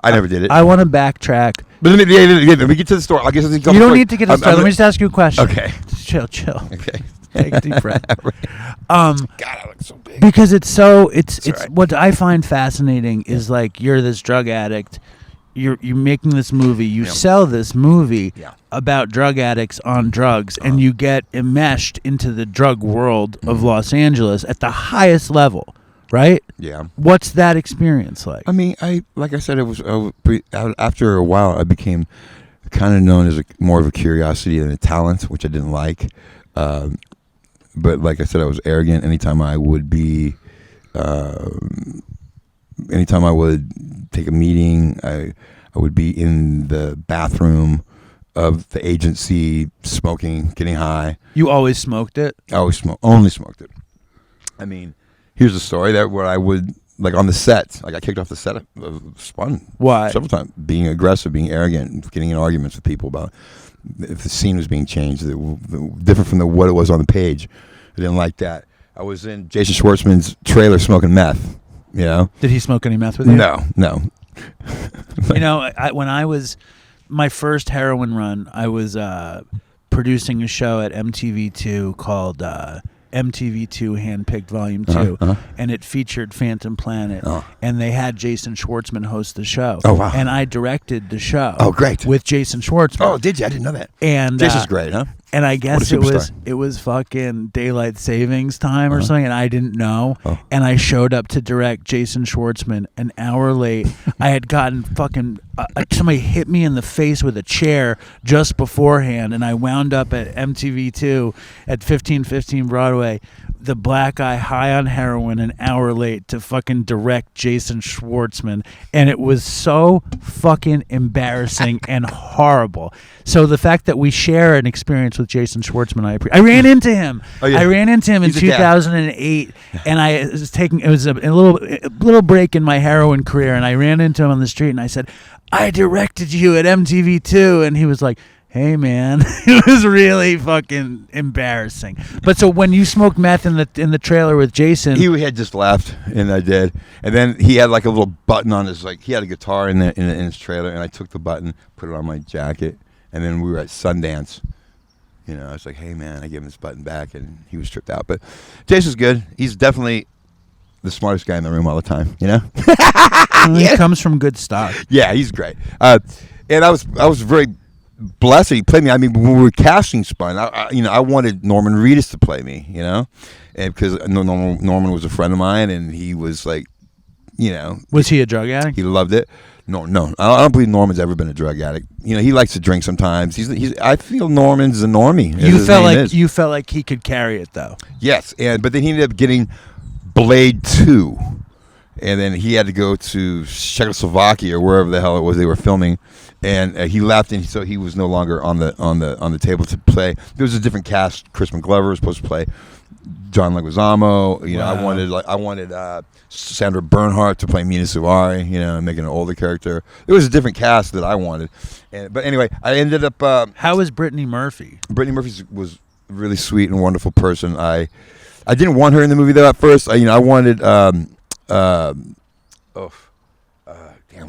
I never did it. I want to backtrack. But let me get to the story. I guess you don't need to get to the story. Let me just ask you a question. Okay. Just chill. Okay. Take a deep breath. God, I look so big. Because it's right. What I find fascinating is like you're this drug addict. You're making this movie. You sell this movie about drug addicts on drugs, and you get enmeshed into the drug world of Los Angeles at the highest level, right? Yeah. What's that experience like? I mean, like I said, after a while, I became kind of known as more of a curiosity than a talent, which I didn't like. But like I said, I was arrogant. Anytime I would take a meeting, I would be in the bathroom of the agency, smoking, getting high. You always smoked it? I always only smoked it. I mean, here's a story where I would, like on the set, I got kicked off the set of Spun. Why? Several times. Being aggressive, being arrogant, getting in arguments with people about if the scene was being changed, different from what it was on the page. I didn't like that. I was in Jason Schwartzman's trailer smoking meth. Did he smoke any meth with you? No. When I was my first heroin run, I was producing a show at MTV2 called MTV2 Handpicked Volume 2, and it featured Phantom Planet, and they had Jason Schwartzman host the show. Oh, wow. And I directed the show. Oh, great. With Jason Schwartzman. Oh, did you? I didn't know that. And Jason's great, huh? And I guess What a it was fucking daylight savings time or something, and I didn't know. And I showed up to direct Jason Schwartzman an hour late. I had gotten fucking somebody hit me in the face with a chair just beforehand, and I wound up at MTV2 at 1515 Broadway, the black guy high on heroin, an hour late to fucking direct Jason Schwartzman, and it was so fucking embarrassing and horrible. So the fact that we share an experience with Jason Schwartzman, I ran into him. Oh, yeah. I ran into him in 2008, and I was it was a little break in my heroin career, and I ran into him on the street, and I said, "I directed you at MTV2," and he was like, "Hey man," it was really fucking embarrassing. But so when you smoked meth in the trailer with Jason, he had just left, and I did, and then he had like a little button on his he had a guitar in his trailer, and I took the button, put it on my jacket, and then we were at Sundance. I was like, "Hey man," I gave him this button back, and he was tripped out. But Jason's good. He's definitely the smartest guy in the room all the time. You know. He comes from good stock. Yeah, he's great. And I was very blessed that he played me. I mean, when we were casting Spun, I wanted Norman Reedus to play me. You know, and because Norman was a friend of mine, and he was like, you know, Was he a drug addict? he loved it. No, I don't believe Norman's ever been a drug addict. You know, he likes to drink sometimes. I feel Norman's a normie. You felt like he could carry it though. Yes, but then he ended up getting Blade 2, and then he had to go to Czechoslovakia or wherever the hell it was they were filming, and he left, and so he was no longer on the table to play. There was a different cast. Crispin Glover was supposed to play John Leguizamo. You know, Wow. I wanted Sandra Bernhardt to play Mina Suvari. You know, making an older character. It was a different cast that I wanted, but anyway, I ended up. How was Brittany Murphy? Brittany Murphy was a really sweet and wonderful person. I didn't want her in the movie though at first. I wanted damn,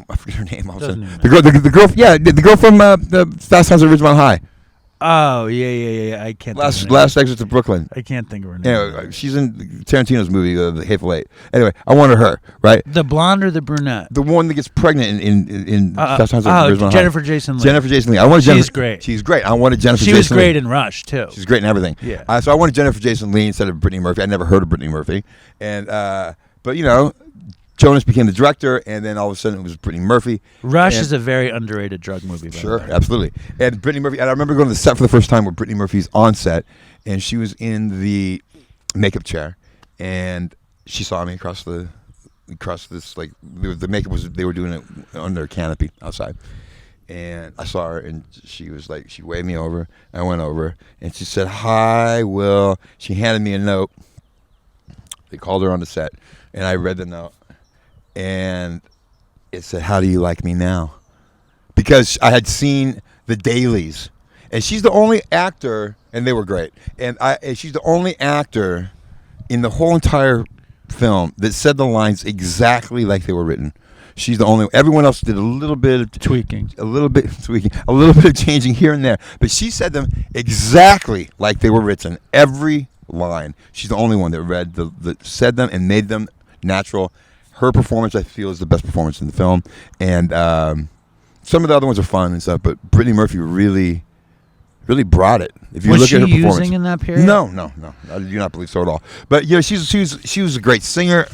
I forget her name. The girl from the Fast Times at Ridgemont High. Oh yeah. I can't. Last Exit to Brooklyn. I can't think of her name. Anyway, she's in Tarantino's movie, The Hateful Eight. Anyway, I wanted her, right? The blonde or the brunette? The one that gets pregnant in Fast Times at Ridgemont High. Jennifer Jason Leigh. Jennifer Jason Leigh. I wanted Jennifer. She's great. She's great. I wanted Jennifer. She was great in Rush too. She's great in everything. Yeah. So I wanted Jennifer Jason Leigh instead of Brittany Murphy. I never heard of Brittany Murphy, and but you know, Jonas became the director, and then all of a sudden it was Brittany Murphy. Rush is a very underrated drug movie. Sure, absolutely. And Brittany Murphy, and I remember going to the set for the first time where Brittany Murphy's on set, and she was in the makeup chair, and she saw me across this, like, the makeup was, they were doing it under a canopy outside. And I saw her, and she was like, she waved me over. I went over, and she said, "Hi, Will." She handed me a note. They called her on the set, and I read the note. And it said, "How do you like me now?" Because I had seen the dailies, and she's the only actor, and they were great. And she's the only actor in the whole entire film that said the lines exactly like they were written. She's the only. Everyone else did a little bit of tweaking, a little bit of changing here and there, but she said them exactly like they were written. Every line. She's the only one that read that said them and made them natural. Her performance, I feel, is the best performance in the film, and some of the other ones are fun and stuff. But Brittany Murphy really brought it. If you was look she at her performance, using in that period? No, I do not believe so at all. But you know, she was a great singer.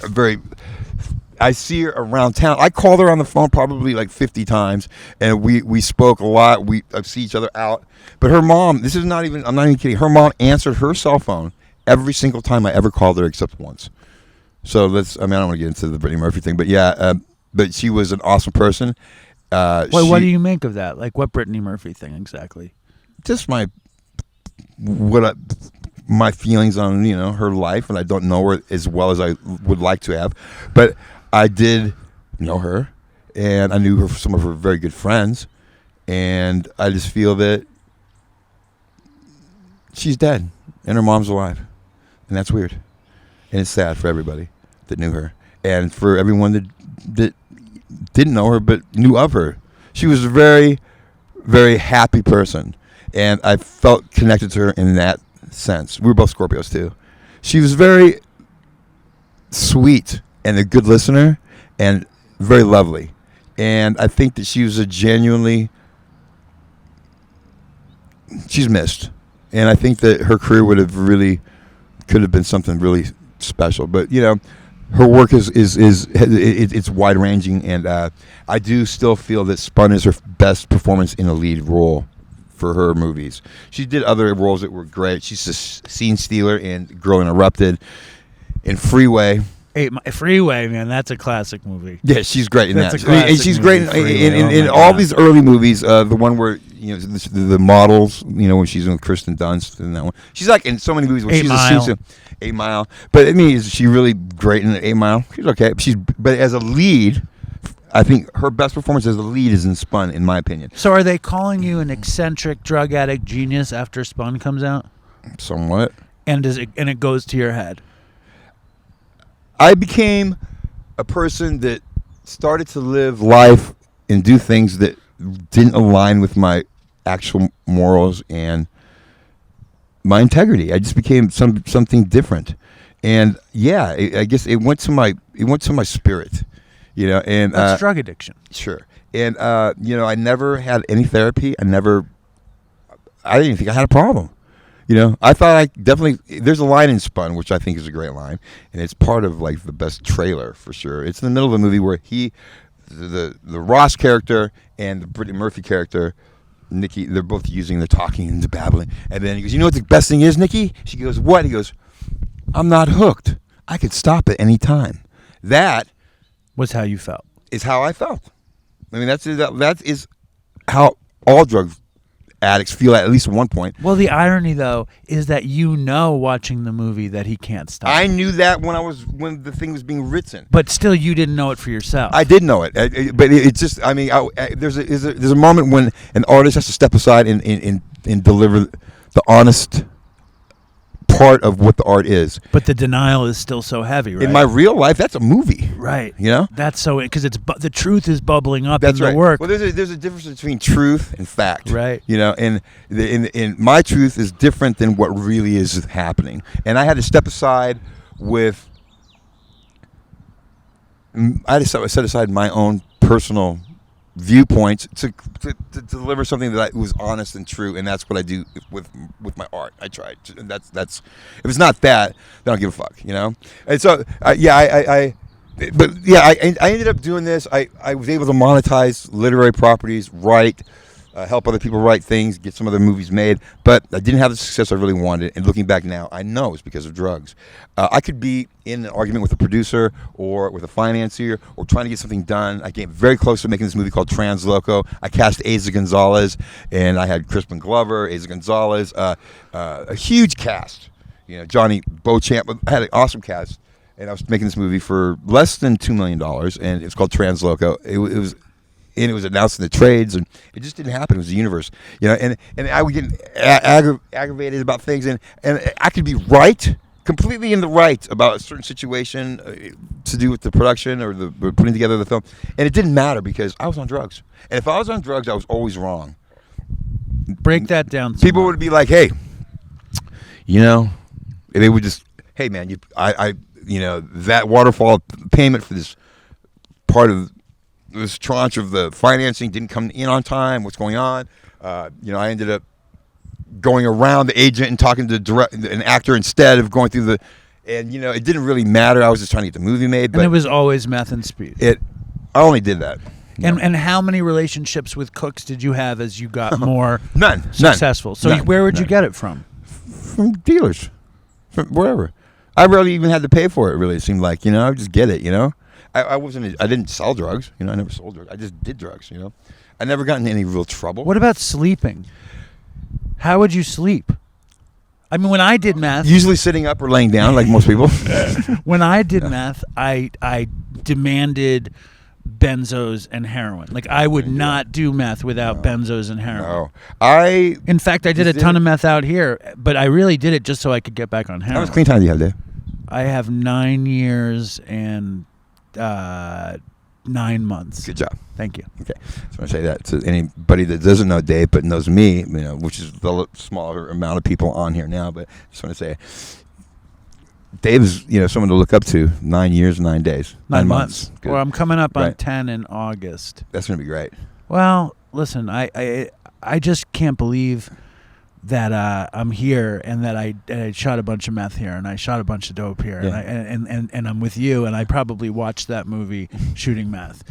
I see her around town. I called her on the phone probably like 50 times, and we spoke a lot. We see each other out. But her mom, I'm not even kidding. Her mom answered her cell phone every single time I ever called her, except once. So I don't want to get into the Brittany Murphy thing, but yeah, but she was an awesome person. What do you make of that? Like, what Brittany Murphy thing exactly? Just my feelings on her life, and I don't know her as well as I would like to have, but I did know her, and I knew some of her very good friends, and I just feel that she's dead and her mom's alive, and that's weird. And it's sad for everybody that knew her, and for everyone that didn't know her but knew of her. She was a very, very happy person, and I felt connected to her in that sense. We were both Scorpios too. She was very sweet and a good listener, and very lovely. And I think that she was she's missed, and I think that her career could have been something really special, but her work it's wide ranging, and I do still feel that Spun is her best performance in a lead role for her movies. She did other roles that were great. She's a scene stealer in Girl Interrupted, in Freeway. Freeway, man, that's a classic movie. Yeah, she's great in that. And she's great in all these early movies. The one where the models, when she's with Kirsten Dunst and that one. She's like in so many movies where she's a 8 Mile. But I mean, is she really great in 8 Mile? She's okay. But as a lead, I think her best performance as a lead is in Spun, in my opinion. So are they calling you an eccentric drug addict genius after Spun comes out? Somewhat. And it goes to your head? I became a person that started to live life and do things that didn't align with my actual morals and my integrity. I just became something different. and yeah, I guess it went to my spirit, you know. And That's drug addiction. sure. And you know, I never had any therapy. I didn't think I had a problem. You know, I thought I definitely. There's a line in Spun, which I think is a great line, and it's part of like the best trailer for sure. It's in the middle of a movie where the Ross character and the Brittany Murphy character, Nikki, they're both they're talking and babbling, and then he goes, "You know what the best thing is, Nikki?" She goes, "What?" He goes, "I'm not hooked. I could stop at any time." That Was how you felt. is how I felt. I mean, that is how all drug addicts feel at least one point. Well, the irony though is that watching the movie that he can't stop. I knew that when the thing was being written, but still, you didn't know it for yourself. I did know it, but it's just. I mean, there's a moment when an artist has to step aside and deliver the honest part of what the art is. But the denial is still so heavy, right? In my real life, that's a movie, right? You know, that's so because the truth is bubbling up that's in right. the work. Well, there's a difference between truth and fact, right? You know, and in my truth is different than what really is happening, and I had to step aside with. I had to set aside my own personal viewpoints to deliver something that was honest and true, and that's what I do with my art. I try. And that's if it's not that, then I don't give a fuck, you know. And so I ended up doing this. I was able to monetize literary properties, write, help other people write things, get some other movies made, but I didn't have the success I really wanted. And looking back now, I know it's because of drugs. I could be in an argument with a producer or with a financier or trying to get something done. I came very close to making this movie called Transloco. I cast Asa Gonzalez, and I had Crispin Glover, Asa Gonzalez, a huge cast. You know, Johnny Beauchamp. I had an awesome cast, and I was making this movie for less than $2 million, and it was called Transloco. It was announced in the trades, and it just didn't happen. It was the universe, you know. And I would get aggravated about things, and I could be right, completely in the right about a certain situation to do with the production or the putting together the film, and it didn't matter because I was on drugs. And if I was on drugs, I was always wrong. Break that down. People would be like, "Hey, you know," and they would just, "Hey, man, you know, that waterfall payment for this part of." This tranche of the financing didn't come in on time. What's going on? You know, I ended up going around the agent and talking to an actor instead of going through and you know, it didn't really matter. I was just trying to get the movie made. But and it was always meth and speed. I only did that. No. And how many relationships with cooks did you have as you got more None successful? So None. where would you get it from? From dealers, from wherever. I rarely even had to pay for it. Really, it seemed like, you know, I would just get it. You know. I didn't sell drugs, you know. I never sold drugs. I just did drugs, you know. I never got in any real trouble. What about sleeping? How would you sleep? I mean, when I did meth, usually sitting up or laying down, like most people. When I did meth, I demanded benzos and heroin. Like I would not do meth without benzos and heroin. No, in fact, I did a ton of meth out here, but I really did it just so I could get back on heroin. How much clean time do you have, Dave? I have 9 years and 9 months. Good job. Thank you. Okay, so I say that to anybody that doesn't know Dave but knows me, you know, which is the smaller amount of people on here now. But I just want to say, Dave is, you know, someone to look up to. 9 years, 9 days, 9 months. Good. Well, I'm coming up on Right. 10 in August. That's gonna be great. Well, listen, I just can't believe that I'm here and that I shot a bunch of meth here and I shot a bunch of dope here and I'm with you and I probably watched that movie shooting meth.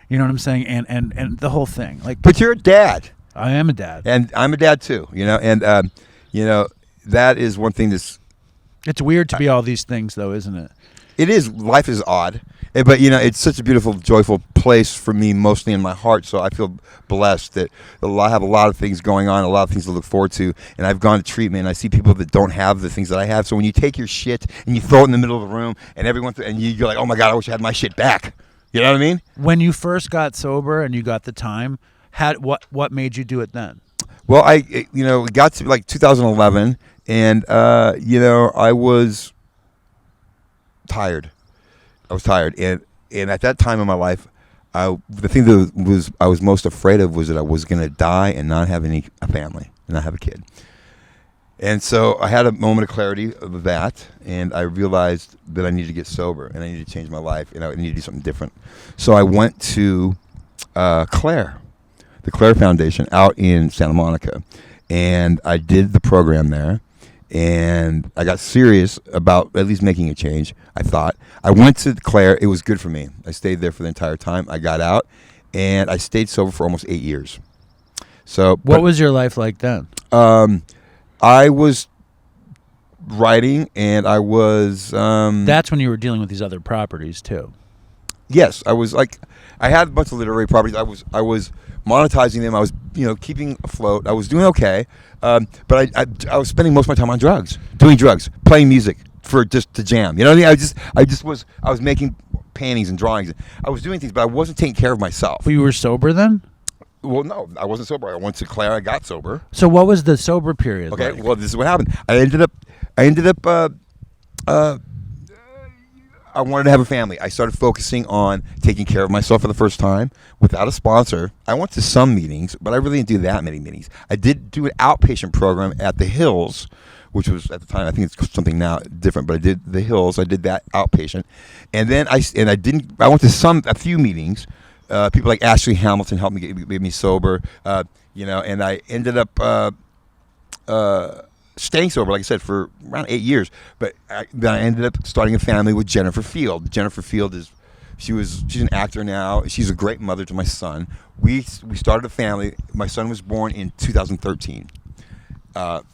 You know what I'm saying? And the whole thing. Like, but you're a dad. I am a dad. And I'm a dad too, you know, and you know, that is one thing that's it's weird to be all these things though, isn't it? It is. Life is odd. But, you know, it's such a beautiful, joyful place for me, mostly in my heart. So I feel blessed that I have a lot of things going on, a lot of things to look forward to. And I've gone to treatment, and I see people that don't have the things that I have. So when you take your shit and you throw it in the middle of the room, and you're like, oh, my God, I wish I had my shit back. You know what I mean? When you first got sober and you got the time, what made you do it then? Well, it got to like 2011, and, you know, I was tired. I was tired, and at that time in my life, the thing that I was most afraid of was that I was going to die and not have a family, and not have a kid. And so I had a moment of clarity of that, and I realized that I needed to get sober, and I needed to change my life, and I needed to do something different. So I went to Claire, the Claire Foundation out in Santa Monica, and I did the program there, and I got serious about at least making a change, I thought. I went to Claire. It was good for me. I stayed there for the entire time. I got out, and I stayed sober for almost 8 years. So, What was your life like then? I was writing, and I was... That's when you were dealing with these other properties, too. Yes, I was like... I had a bunch of literary properties. I was monetizing them. I was, keeping afloat. I was doing okay. But I was spending most of my time on drugs, doing drugs, playing music for just to jam. You know what I mean? I was making paintings and drawings. I was doing things, but I wasn't taking care of myself. But you were sober then? Well, no, I wasn't sober. I went to Claire. I got sober. So what was the sober period Okay, like? well, this is what happened. I ended up. I wanted to have a family. I started focusing on taking care of myself for the first time without a sponsor. I went to some meetings, but I really didn't do that many meetings. I did do an outpatient program at the Hills, which was at the time, I think it's something now different, but I did the Hills. I did that outpatient, and then I went to a few meetings. People like Ashley Hamilton helped me get me sober, and I ended up staying sober, like I said, for around 8 years. But then I ended up starting a family with Jennifer Field. Jennifer Field she's an actor now. She's a great mother to my son. We started a family. My son was born in 2013, and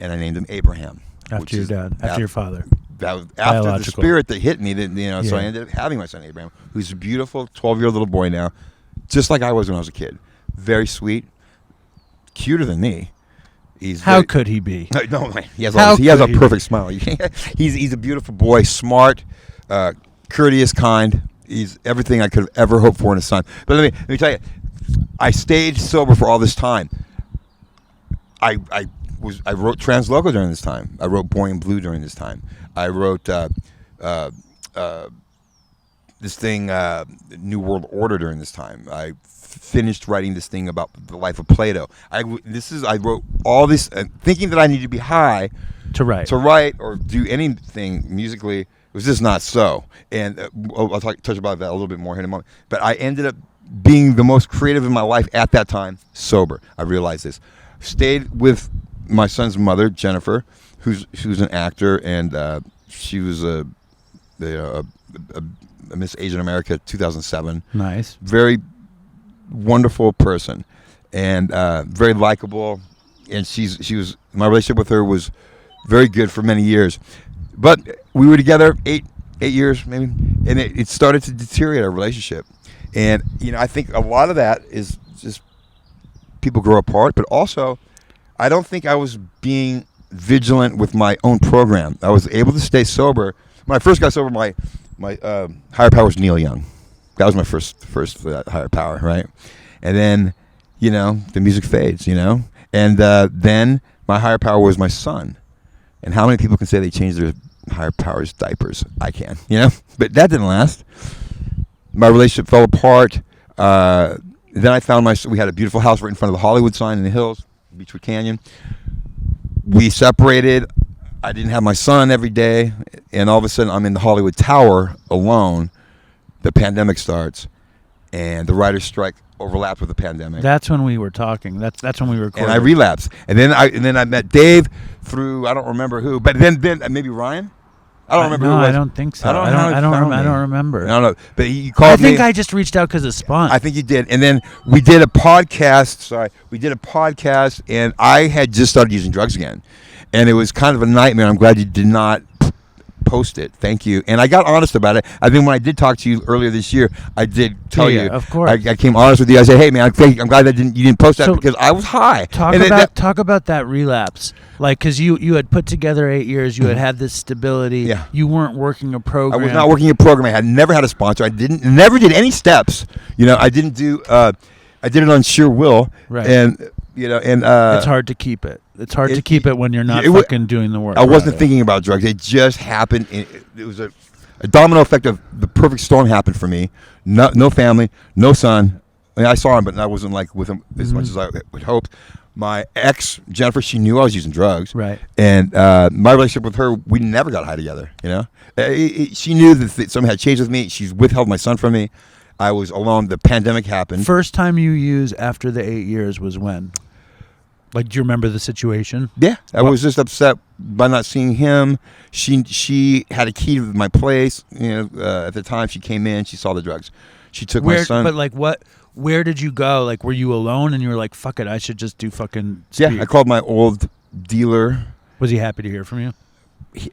I named him Abraham. After your dad, after your father. That was after the spirit that hit me. So I ended up having my son Abraham, who's a beautiful 12-year-old little boy now, just like I was when I was a kid. Very sweet, cuter than me. How could he be? No, man. He has a perfect smile. He's a beautiful boy, smart, courteous, kind. He's everything I could have ever hoped for in a son. But let me tell you, I stayed sober for all this time. I wrote Transloco during this time. I wrote Boy in Blue during this time. I wrote this thing, New World Order during this time. I finished writing this thing about the life of Plato. I wrote all this thinking that I needed to be high to write or do anything musically. It was just not so. And I'll touch about that a little bit more here in a moment. But I ended up being the most creative in my life at that time, sober. I realized this. Stayed with my son's mother, Jennifer, who's an actor, and she was a Miss Asian America 2007. Nice. Very wonderful person, and very likable. And she was my relationship with her was very good for many years. But we were together 8 years maybe, and it started to deteriorate our relationship. And I think a lot of that is just people grow apart, but also I don't think I was being vigilant with my own program. I was able to stay sober. When I first got sober, my higher power was Neil Young. That was my first higher power, right? And then, the music fades, And then my higher power was my son. And how many people can say they changed their higher power's diapers? I can, But that didn't last. My relationship fell apart. Then I found we had a beautiful house right in front of the Hollywood sign in the Hills, Beechwood Canyon. We separated. I didn't have my son every day. And all of a sudden, I'm in the Hollywood Tower alone. The pandemic starts. And the writer's strike overlapped with the pandemic. That's when we were talking. That's when we recorded. And I relapsed. And then I met Dave through, I don't remember who, but then maybe Ryan? I don't remember who it was. I don't think so. I don't remember. I don't know. But he called me. I think I just reached out because of Spun. I think you did. And then we did a podcast. And I had just started using drugs again. And it was kind of a nightmare. I'm glad you did not post it. Thank you. And I got honest about it. I think when I did talk to you earlier this year, I did tell you. Of course. I came honest with you. I said, hey, man, I'm glad that you didn't post that because I was high. Talk about that relapse. Like, because you had put together 8 years. You had this stability. Yeah. You weren't working a program. I was not working a program. I had never had a sponsor. I never did any steps. I didn't do, I did it on sheer will. Right. And it's hard to keep it. It's hard to keep it when you're not fucking doing the work. I wasn't thinking about drugs. It just happened. It was a domino effect of the perfect storm happened for me. No family, no son. I mean, I saw him, but I wasn't like with him as much as I would hoped. My ex, Jennifer, she knew I was using drugs. Right. And my relationship with her, we never got high together, you know? She knew that something had changed with me. She's withheld my son from me. I was alone. The pandemic happened. First time you used after the 8 years was when? Like, do you remember the situation? Yeah. I was just upset by not seeing him. She had a key to my place. You know, at the time she came in, she saw the drugs. She took my son. But like what? Where did you go? Like, were you alone and you were like, fuck it, I should just do fucking speed? Yeah, I called my old dealer. Was he happy to hear from you?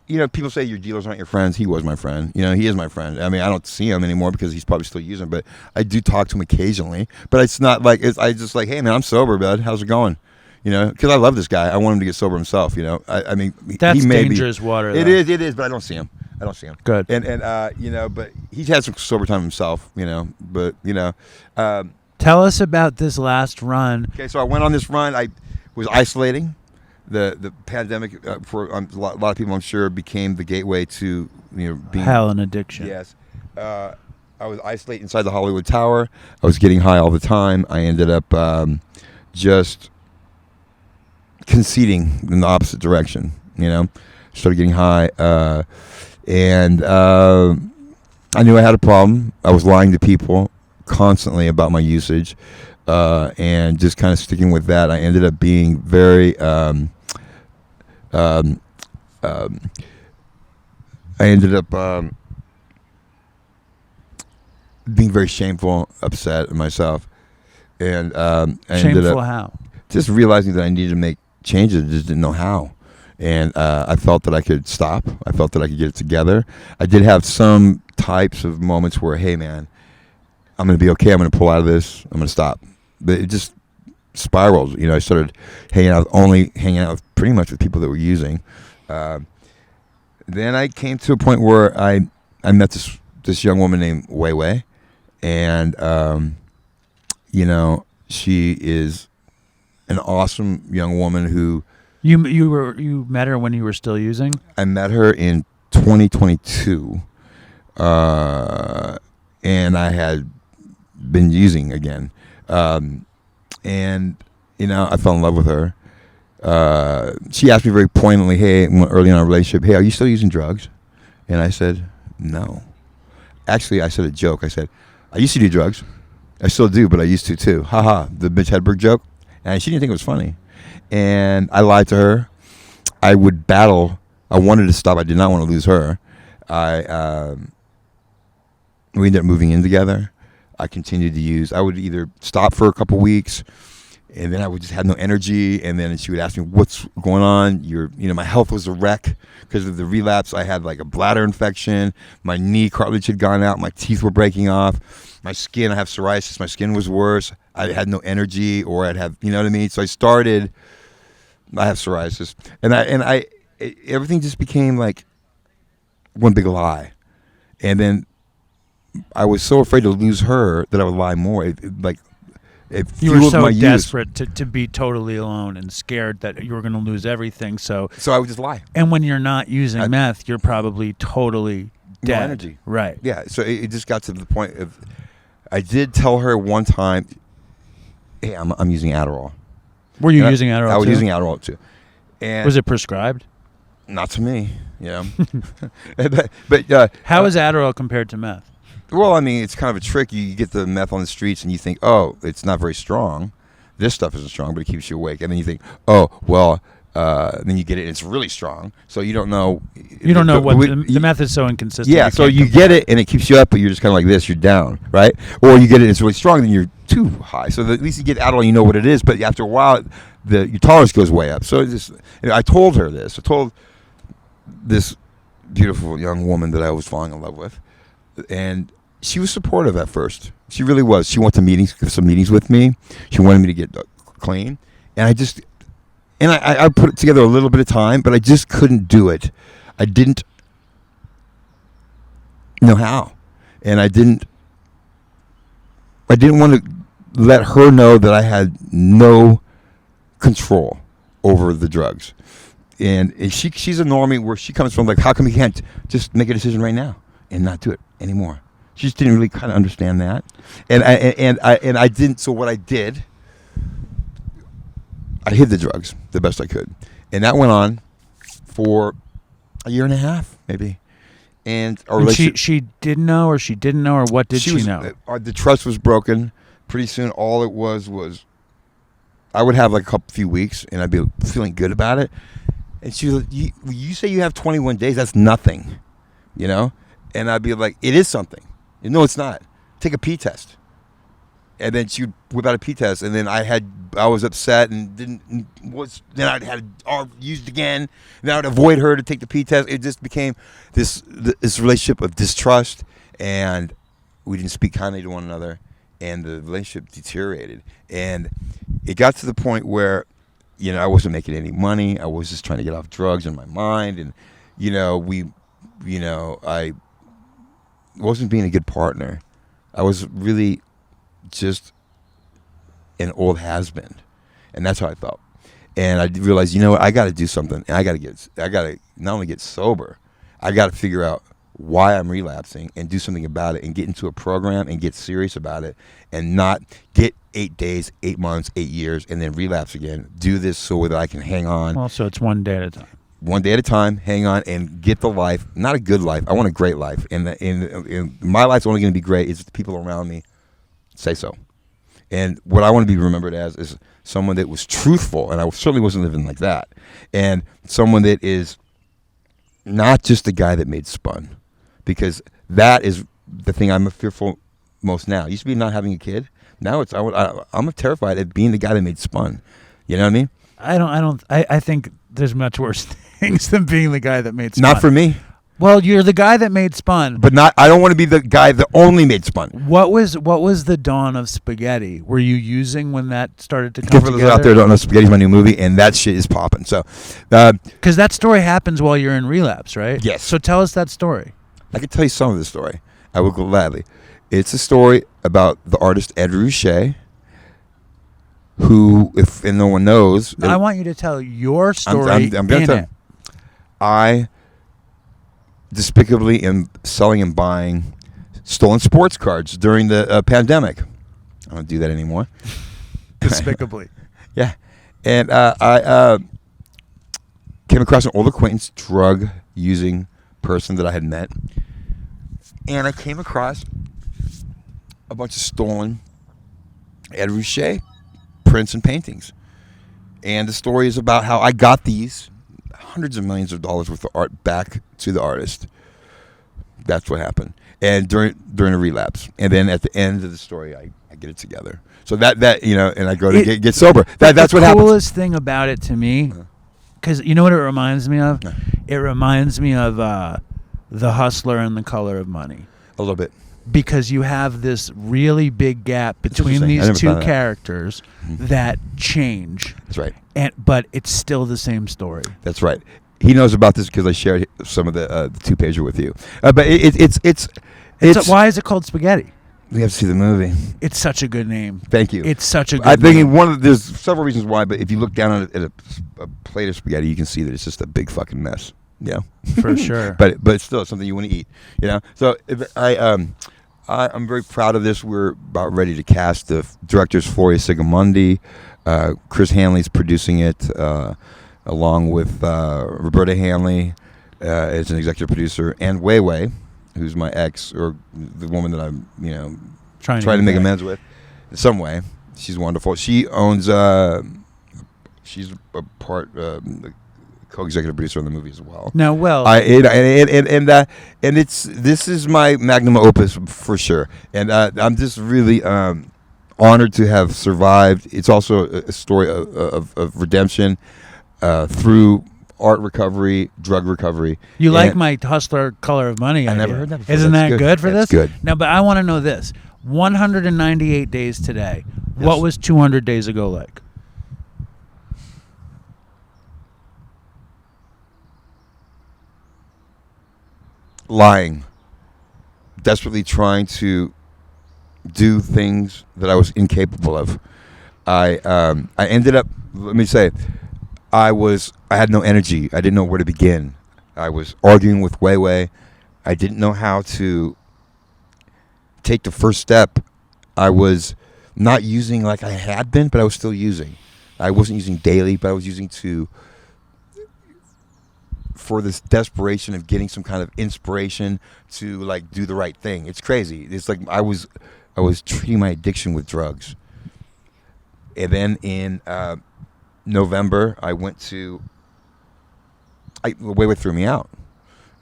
You know, people say your dealers aren't your friends. He was my friend. You know, he is my friend. I mean, I don't see him anymore because he's probably still using, but I do talk to him occasionally. But it's not like, I just like, hey, man, I'm sober, bud. How's it going? You know, because I love this guy. I want him to get sober himself, you know. I mean, that's he may dangerous water, though. It is, but I don't see him. Good. And you know, but he's had some sober time himself, you know. But, you know. Tell us about this last run. Okay, so I went on this run. I was isolating. The pandemic for a lot of people, I'm sure, became the gateway to, you know, being hell and addiction. Yes, I was isolated inside the Hollywood Tower. I was getting high all the time. I ended up just conceding in the opposite direction. You know, started getting high, and I knew I had a problem. I was lying to people constantly about my usage, and just kind of sticking with that. I ended up being very being very shameful, upset at myself, and I ended Shameful up how? just realizing that I needed to make changes. I just didn't know how. And I felt that I could stop. I felt that I could get it together. I did have some types of moments where, hey, man, I'm going to be okay. I'm going to pull out of this. I'm going to stop. But it just spiraled. You know, I started hanging out with pretty much with people that were using. Then I came to a point where I met this young woman named Wei Wei. And, you know, she is an awesome young woman who... You met her when you were still using? I met her in 2022, and I had been using again, and you know, I fell in love with her. She asked me very poignantly, "Hey, early in our relationship, hey, are you still using drugs?" And I said, "No." Actually, I said a joke. I said, "I used to do drugs. I still do, but I used to too." Ha, the Mitch Hedberg joke, and she didn't think it was funny. And I lied to her. I would battle. I wanted to stop. I did not want to lose her. We ended up moving in together. I continued to use. I would either stop for a couple weeks, and then I would just have no energy. And then she would ask me, "What's going on?" You know, my health was a wreck because of the relapse. I had like a bladder infection. My knee cartilage had gone out. My teeth were breaking off. My skin. I have psoriasis. My skin was worse. I had no energy, or I'd have, you know what I mean. So I started. I have psoriasis, and everything just became like one big lie. And then I was so afraid to lose her that I would lie more. It You were fueled so my use. desperate to be totally alone and scared that you were going to lose everything. So I would just lie. And when you're not using meth, you're probably totally dead. No energy. Right. Yeah. So it just got to the point of, I did tell her one time, "Hey, I'm using Adderall." Were you using Adderall? I was too? using Adderall too. And was it prescribed? Not to me. Yeah. but how is Adderall compared to meth? Well, I mean, it's kind of a trick. You get the meth on the streets and you think, oh, it's not very strong. This stuff isn't strong, but it keeps you awake. And then you think, oh, well, then you get it and it's really strong. So you don't know. You don't know what the meth is so inconsistent. Yeah, so you get it and it keeps you up, but you're just kind of like this. You're down, right? Or you get it and it's really strong, then you're too high. So at least you get Adderall, you know what it is. But after a while, your tolerance goes way up. So I told her this. I told this beautiful young woman that I was falling in love with, and she was supportive at first. She really was. She went to some meetings with me. She wanted me to get clean, and I put it together a little bit of time, but I just couldn't do it. I didn't know how, and I didn't want to let her know that I had no control over the drugs. And she's a normie where she comes from, like, how come you can't just make a decision right now and not do it anymore? She just didn't really kind of understand that. And I didn't. So what I did, I hid the drugs the best I could. And that went on for a year and a half, maybe. And our relationship... she didn't know, or she didn't know, or what did she know? The trust was broken. Pretty soon, all it was I would have like few weeks, and I'd be feeling good about it. And she was, you say you have 21 days, that's nothing, you know? And I'd be like, it is something. No, it's not. Take a pee test. And then she would whip out a pee test, and then I was upset and then I'd had it used again. And then I would avoid her to take the pee test. It just became this relationship of distrust, and we didn't speak kindly to one another, and the relationship deteriorated. And it got to the point where, you know, I wasn't making any money. I was just trying to get off drugs in my mind, and I wasn't being a good partner. I was really just an old has-been, and that's how I felt. And I realized, you know what, I got to do something, and I got to not only get sober, I got to figure out why I'm relapsing and do something about it, and get into a program and get serious about it, and not get 8 days, 8 months, 8 years, and then relapse again. Do this so that I can hang on. Well, so it's one day at a time. One day at a time, hang on, and get the life. Not a good life. I want a great life, and my life's only going to be great if the people around me say so. And what I want to be remembered as is someone that was truthful, and I certainly wasn't living like that. And someone that is not just the guy that made Spun, because that is the thing I'm fearful most now. It used to be not having a kid. Now I'm terrified of being the guy that made Spun. You know what I mean? I think there's much worse things than being the guy that made Spun. Not for me. Well, you're the guy that made Spun, but I don't want to be the guy that only made Spun. What was the dawn of spaghetti? Were you using when that started to come for together? those out there who don't know, Spaghetti's my new movie, and that shit is popping. So, because that story happens while you're in relapse, right? Yes. So tell us that story. I can tell you some of the story. I will gladly. It's a story about the artist Ed Ruscha, who, if no one knows, I want you to tell your story. I'm going to tell. I despicably am selling and buying stolen sports cards during the pandemic. I don't do that anymore. Despicably. Yeah. And I came across an old acquaintance, drug-using person that I had met. And I came across a bunch of stolen Ed Ruscha prints and paintings. And the story is about how I got these hundreds of millions of dollars worth of art back to the artist. That's what happened. And during a relapse. And then at the end of the story, I get it together. So that you know, and I go to get sober. That's what happens. The coolest thing about it to me, because you know what it reminds me of? It reminds me of The Hustler and The Color of Money. A little bit. Because you have this really big gap between these two characters that change. That's right. But it's still the same story. That's right. He knows about this because I shared some of the 2-pager with you. But it's why is it called Spaghetti? We have to see the movie. It's such a good name. Thank you. It's such a good I think name. there's several reasons why, but if you look down at a plate of spaghetti, you can see that it's just a big fucking mess. Yeah. For sure. But still, it's something you want to eat. You know. So I'm very proud of this. We're about ready to cast the director's Floria Sigamundi. Chris Hanley's producing it, along with Roberta Hanley as an executive producer, and Wei Wei, who's my ex, or the woman that I'm, trying to make amends with in some way. She's wonderful. She owns. She's a part. Co-executive producer on the movie as well. No, well, this is my magnum opus for sure, and I'm just really honored to have survived. It's also a story of redemption through art recovery, drug recovery. You like my Hustler Color of Money idea. I never heard that before. Isn't that good for this? Good. Now, but I want to know this: 198 days today. Yes. What was 200 days ago like? Lying, desperately trying to do things that I was incapable of. I ended up, let me say, I had no energy. I didn't know where to begin. I was arguing with Wei Wei. I didn't know how to take the first step. I was not using like I had been, but I was still using. I wasn't using daily, but I was using for this desperation of getting some kind of inspiration to like do the right thing. It's crazy. It's like I was treating my addiction with drugs. And then in November, I went to. Way threw me out,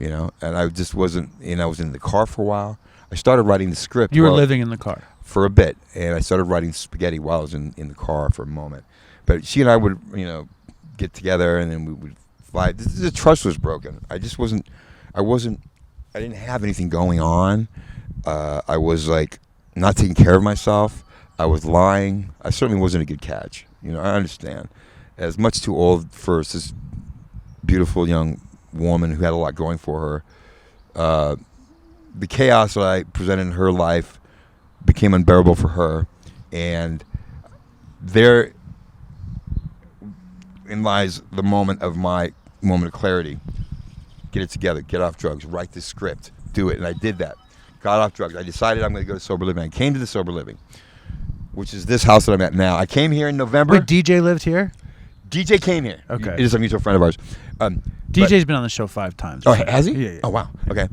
and I just wasn't. I was in the car for a while. I started writing the script. You were living in the car for a bit, and I started writing spaghetti while I was in the car for a moment. But she and I would, get together, and then we would fly. The trust was broken. I just wasn't. I didn't have anything going on. I was like not taking care of myself. I was lying. I certainly wasn't a good catch. I understand. As much too old for this beautiful young woman who had a lot going for her. The chaos that I presented in her life became unbearable for her, and therein lies the moment of clarity. Get it together, get off drugs, write this script, do it, and I did that. Got off drugs. I decided I'm going to go to sober living. I came to the sober living, which is this house that I'm at now. I came here in November. Wait, DJ lived here? DJ came here. Okay. It is a mutual friend of ours. DJ's been on the show 5 times. Oh, has he? Yeah. Oh, wow. Okay.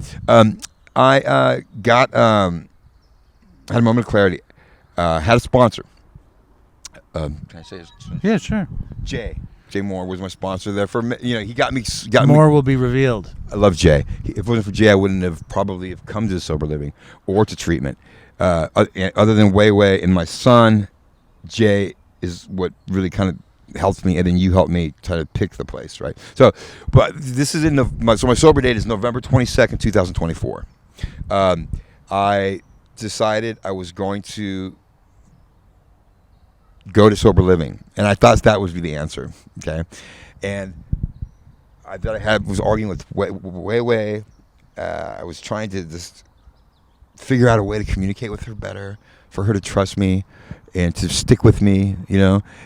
I had a moment of clarity. Had a sponsor. Can I say his? Yeah, sure. Jay Moore was my sponsor there for. He got me. More will be revealed. I love Jay. If it wasn't for Jay, I wouldn't have probably come to sober living or to treatment. Other than Way and my son, Jay is what really kind of helped me, and then you helped me try to pick the place, right? So, but this is my sober date is November 22nd, 2024. I decided I was going to go to sober living, and I thought that would be the answer, okay? And was arguing with Way. I was trying to just figure out a way to communicate with her better, for her to trust me and to stick with me,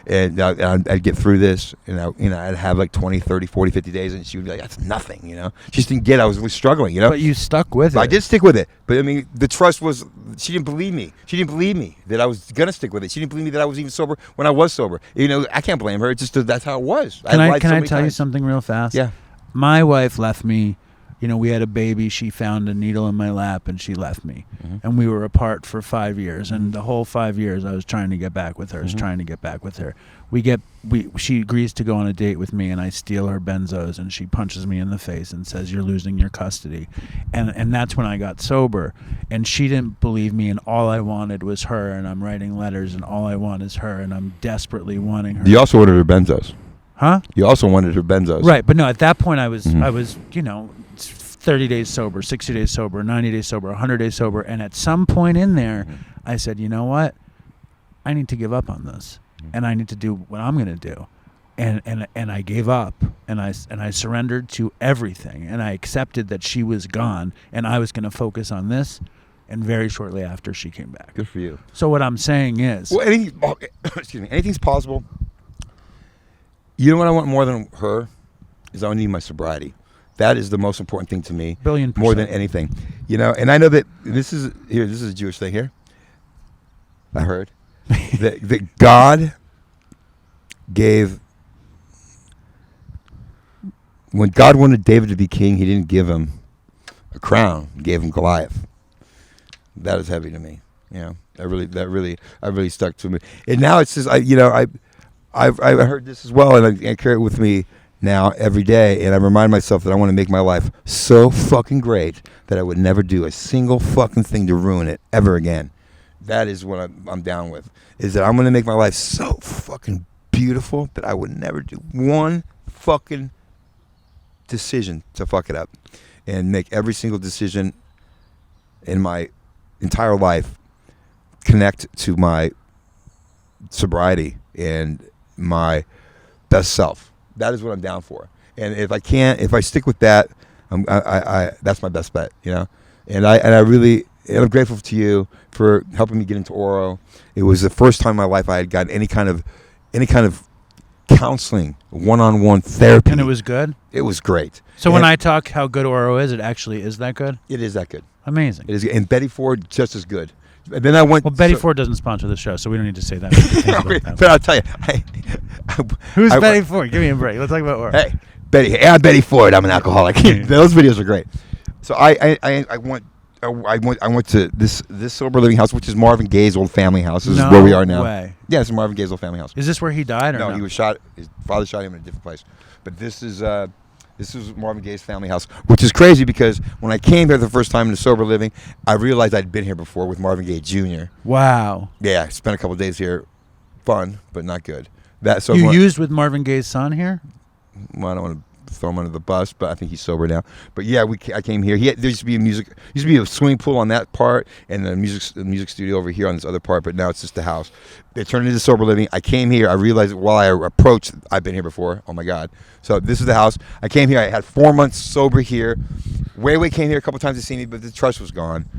and I'd get through this, and I'd have like 20, 30, 40, 50 days, and she would be like, that's nothing, She just didn't get it. I was really struggling, But you stuck with it. I did stick with it. But, the trust was, she didn't believe me. She didn't believe me that I was going to stick with it. She didn't believe me that I was even sober when I was sober. I can't blame her. It's just that's how it was. Can I tell you something real fast? Yeah. My wife left me. We had a baby. She found a needle in my lap, and she left me. Mm-hmm. And we were apart for 5 years. And the whole 5 years, I was trying to get back with her. She agrees to go on a date with me, and I steal her benzos, and she punches me in the face and says, "You're losing your custody." And that's when I got sober. And she didn't believe me, and all I wanted was her. And I'm writing letters, and all I want is her, and I'm desperately wanting her. You also wanted her benzos. Huh? You also wanted her benzos. Right, but no, at that point I was 30 days sober, 60 days sober, 90 days sober, 100 days sober, and at some point in there, I said, you know what? I need to give up on this, and I need to do what I'm going to do, and I gave up, and I surrendered to everything, and I accepted that she was gone, and I was going to focus on this, and very shortly after, she came back. Good for you. So what I'm saying is, anything's possible. You know what I want more than her is I need my sobriety. That is the most important thing to me. $1,000,000,000%. More than anything. And I know that this is a Jewish thing here. I heard that God gave, when God wanted David to be king, he didn't give him a crown, he gave him Goliath. That is heavy to me. That really stuck to me. And now it's just I've heard this as well, and I carry it with me now every day, and I remind myself that I want to make my life so fucking great that I would never do a single fucking thing to ruin it ever again. That is what I'm down with, is that I'm going to make my life so fucking beautiful that I would never do one fucking decision to fuck it up, and make every single decision in my entire life connect to my sobriety and my best self. That is what I'm down for. And if I stick with that, that's my best bet, And I'm grateful to you for helping me get into Oro. It was the first time in my life I had gotten any kind of counseling, one-on-one therapy. And it was good? It was great. So when I talk how good Oro is, it actually is that good? It is that good. Amazing. It is, and Betty Ford just as good. And then I went. Well, Betty Ford doesn't sponsor the show, so we don't need to say that. We can think about that. But I'll tell you, Who's Betty Ford? Give me a break. Let's talk about Rourke. Hey, Betty. Hey, I'm Betty Ford. I'm an alcoholic. Those videos are great. So I went to this sober living house, which is Marvin Gaye's old family house. This is where we are now. Way. Yeah, it's Marvin Gaye's old family house. Is this where he died or no? No, he was shot. His father shot him in a different place. But this is Marvin Gaye's family house, which is crazy because when I came here the first time into sober living, I realized I'd been here before with Marvin Gaye Jr. Wow. Yeah, I spent a couple of days here. Fun, but not good. You used with Marvin Gaye's son here? Well, I don't want to throw him under the bus, but I think he's sober now. But yeah, I came here. There used to be a swimming pool on that part, and the music studio over here on this other part. But now it's just a house. They turned into sober living. I came here. I realized while I approached, I've been here before. Oh my God! So this is the house. I came here. I had 4 months sober here. Way came here a couple times to see me, but the trust was gone,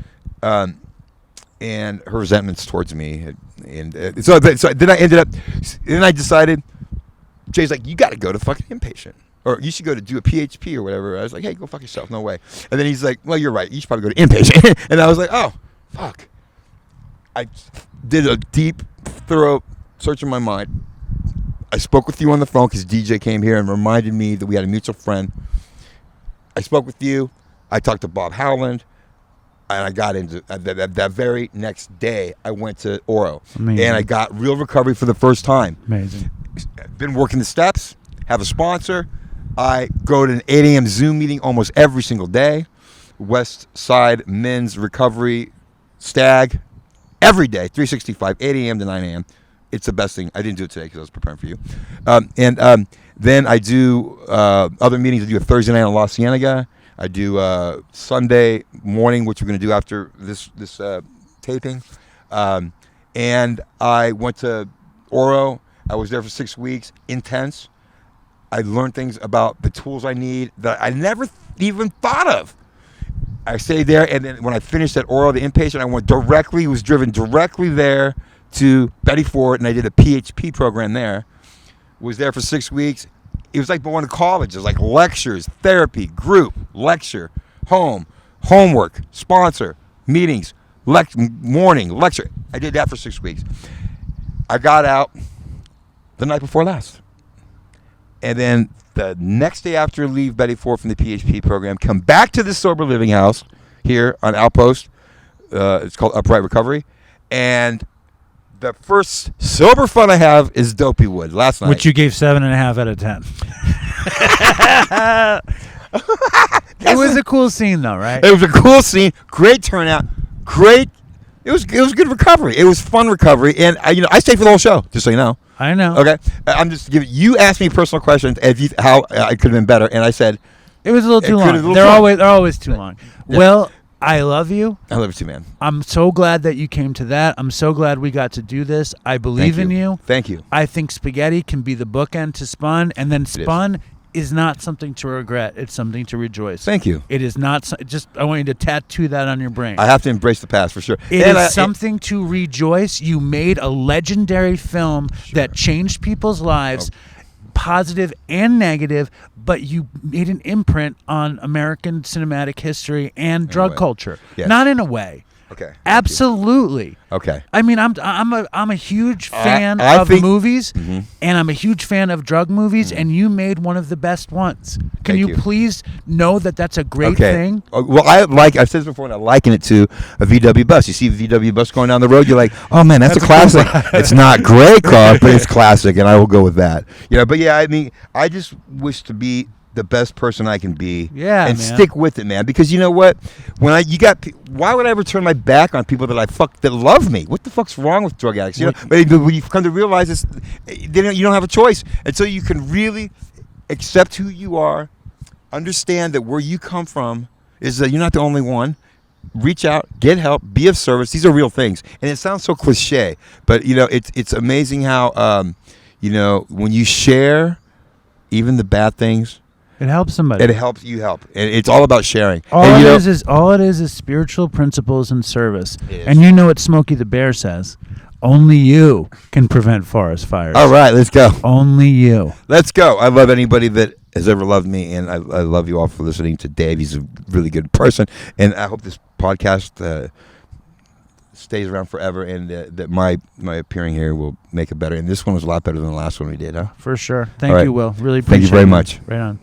and her resentments towards me. And so then I ended up. Then I decided. Jay's like, you got to go to fucking inpatient. Or you should go to do a PHP or whatever. I was like, hey, go fuck yourself. No way. And then he's like, well, you're right. You should probably go to inpatient. And I was like, oh, fuck. I did a deep, thorough search in my mind. I spoke with you on the phone because DJ came here and reminded me that we had a mutual friend. I spoke with you. I talked to Bob Howland. And I got into that very next day, I went to Oro. Amazing. And I got real recovery for the first time. Amazing. Been working the steps, have a sponsor. I go to an 8 a.m. Zoom meeting almost every single day. West Side Men's Recovery Stag. Every day, 365, 8 a.m. to 9 a.m. It's the best thing. I didn't do it today because I was preparing for you. Then I do other meetings. I do a Thursday night on La Cienega. I do Sunday morning, which we're going to do after this taping. And I went to Oro. I was there for 6 weeks, intense. I learned things about the tools I need that I never even thought of. I stayed there, and then when I finished at Oro, the inpatient, I was driven directly there to Betty Ford, and I did a PHP program there. Was there for 6 weeks. It was like going to college. It was like lectures, therapy, group, lecture, homework, sponsor, meetings, morning, lecture. I did that for 6 weeks. I got out the night before last. And then the next day after I leave Betty Ford from the PHP program, come back to this sober living house here on Outpost. It's called Upright Recovery. And the first sober fun I have is Dopey Wood last night. Which you gave 7.5 out of 10. It was a cool scene though, right? It was a cool scene. Great turnout. Great. It was good recovery. It was fun recovery. And I stayed for the whole show, just so you know. I know. Okay, I'm just giving. You asked me personal questions how I could have been better, and I said it was a little too long. They're always too long. Yeah. Well, I love you. I love you too, man. I'm so glad that you came to that. I'm so glad we got to do this. I believe in you. Thank you. I think Spaghetti can be the bookend to Spun, and then Spun is not something to regret. It's something to rejoice. Thank you. It is not I want you to tattoo that on your brain. I have to embrace the past for sure. It is something to rejoice. You made a legendary film that changed people's lives, positive and negative, but you made an imprint on American cinematic history and drug culture. Yes. Not in a way. Okay. Absolutely. Okay. I mean, I'm a huge fan of movies, and I'm a huge fan of drug movies, and you made one of the best ones. Can you please know that that's a great thing? Well, I've said this before, and I liken it to a VW bus. You see a VW bus going down the road, you're like, oh man, that's a classic. It's not great car, but it's classic, and I will go with that. But yeah, I mean, I just wish to be the best person I can be, and stick with it, man. Because you know what? Why would I ever turn my back on people that love me? What the fuck's wrong with drug addicts? But when you come to realize you don't have a choice, and so you can really accept who you are, understand that where you come from is that you're not the only one. Reach out, get help, be of service. These are real things, and it sounds so cliche, but it's amazing how when you share even the bad things. It helps somebody. It helps you help. And it's all about sharing. All it is spiritual principles and service. And you know what Smokey the Bear says. Only you can prevent forest fires. All right, let's go. Only you. Let's go. I love anybody that has ever loved me, and I love you all for listening to Dave. He's a really good person, and I hope this podcast stays around forever, and that my appearing here will make it better. And this one was a lot better than the last one we did, huh? For sure. Thank All right. you, Will. Really appreciate it. Thank you very much. Right on.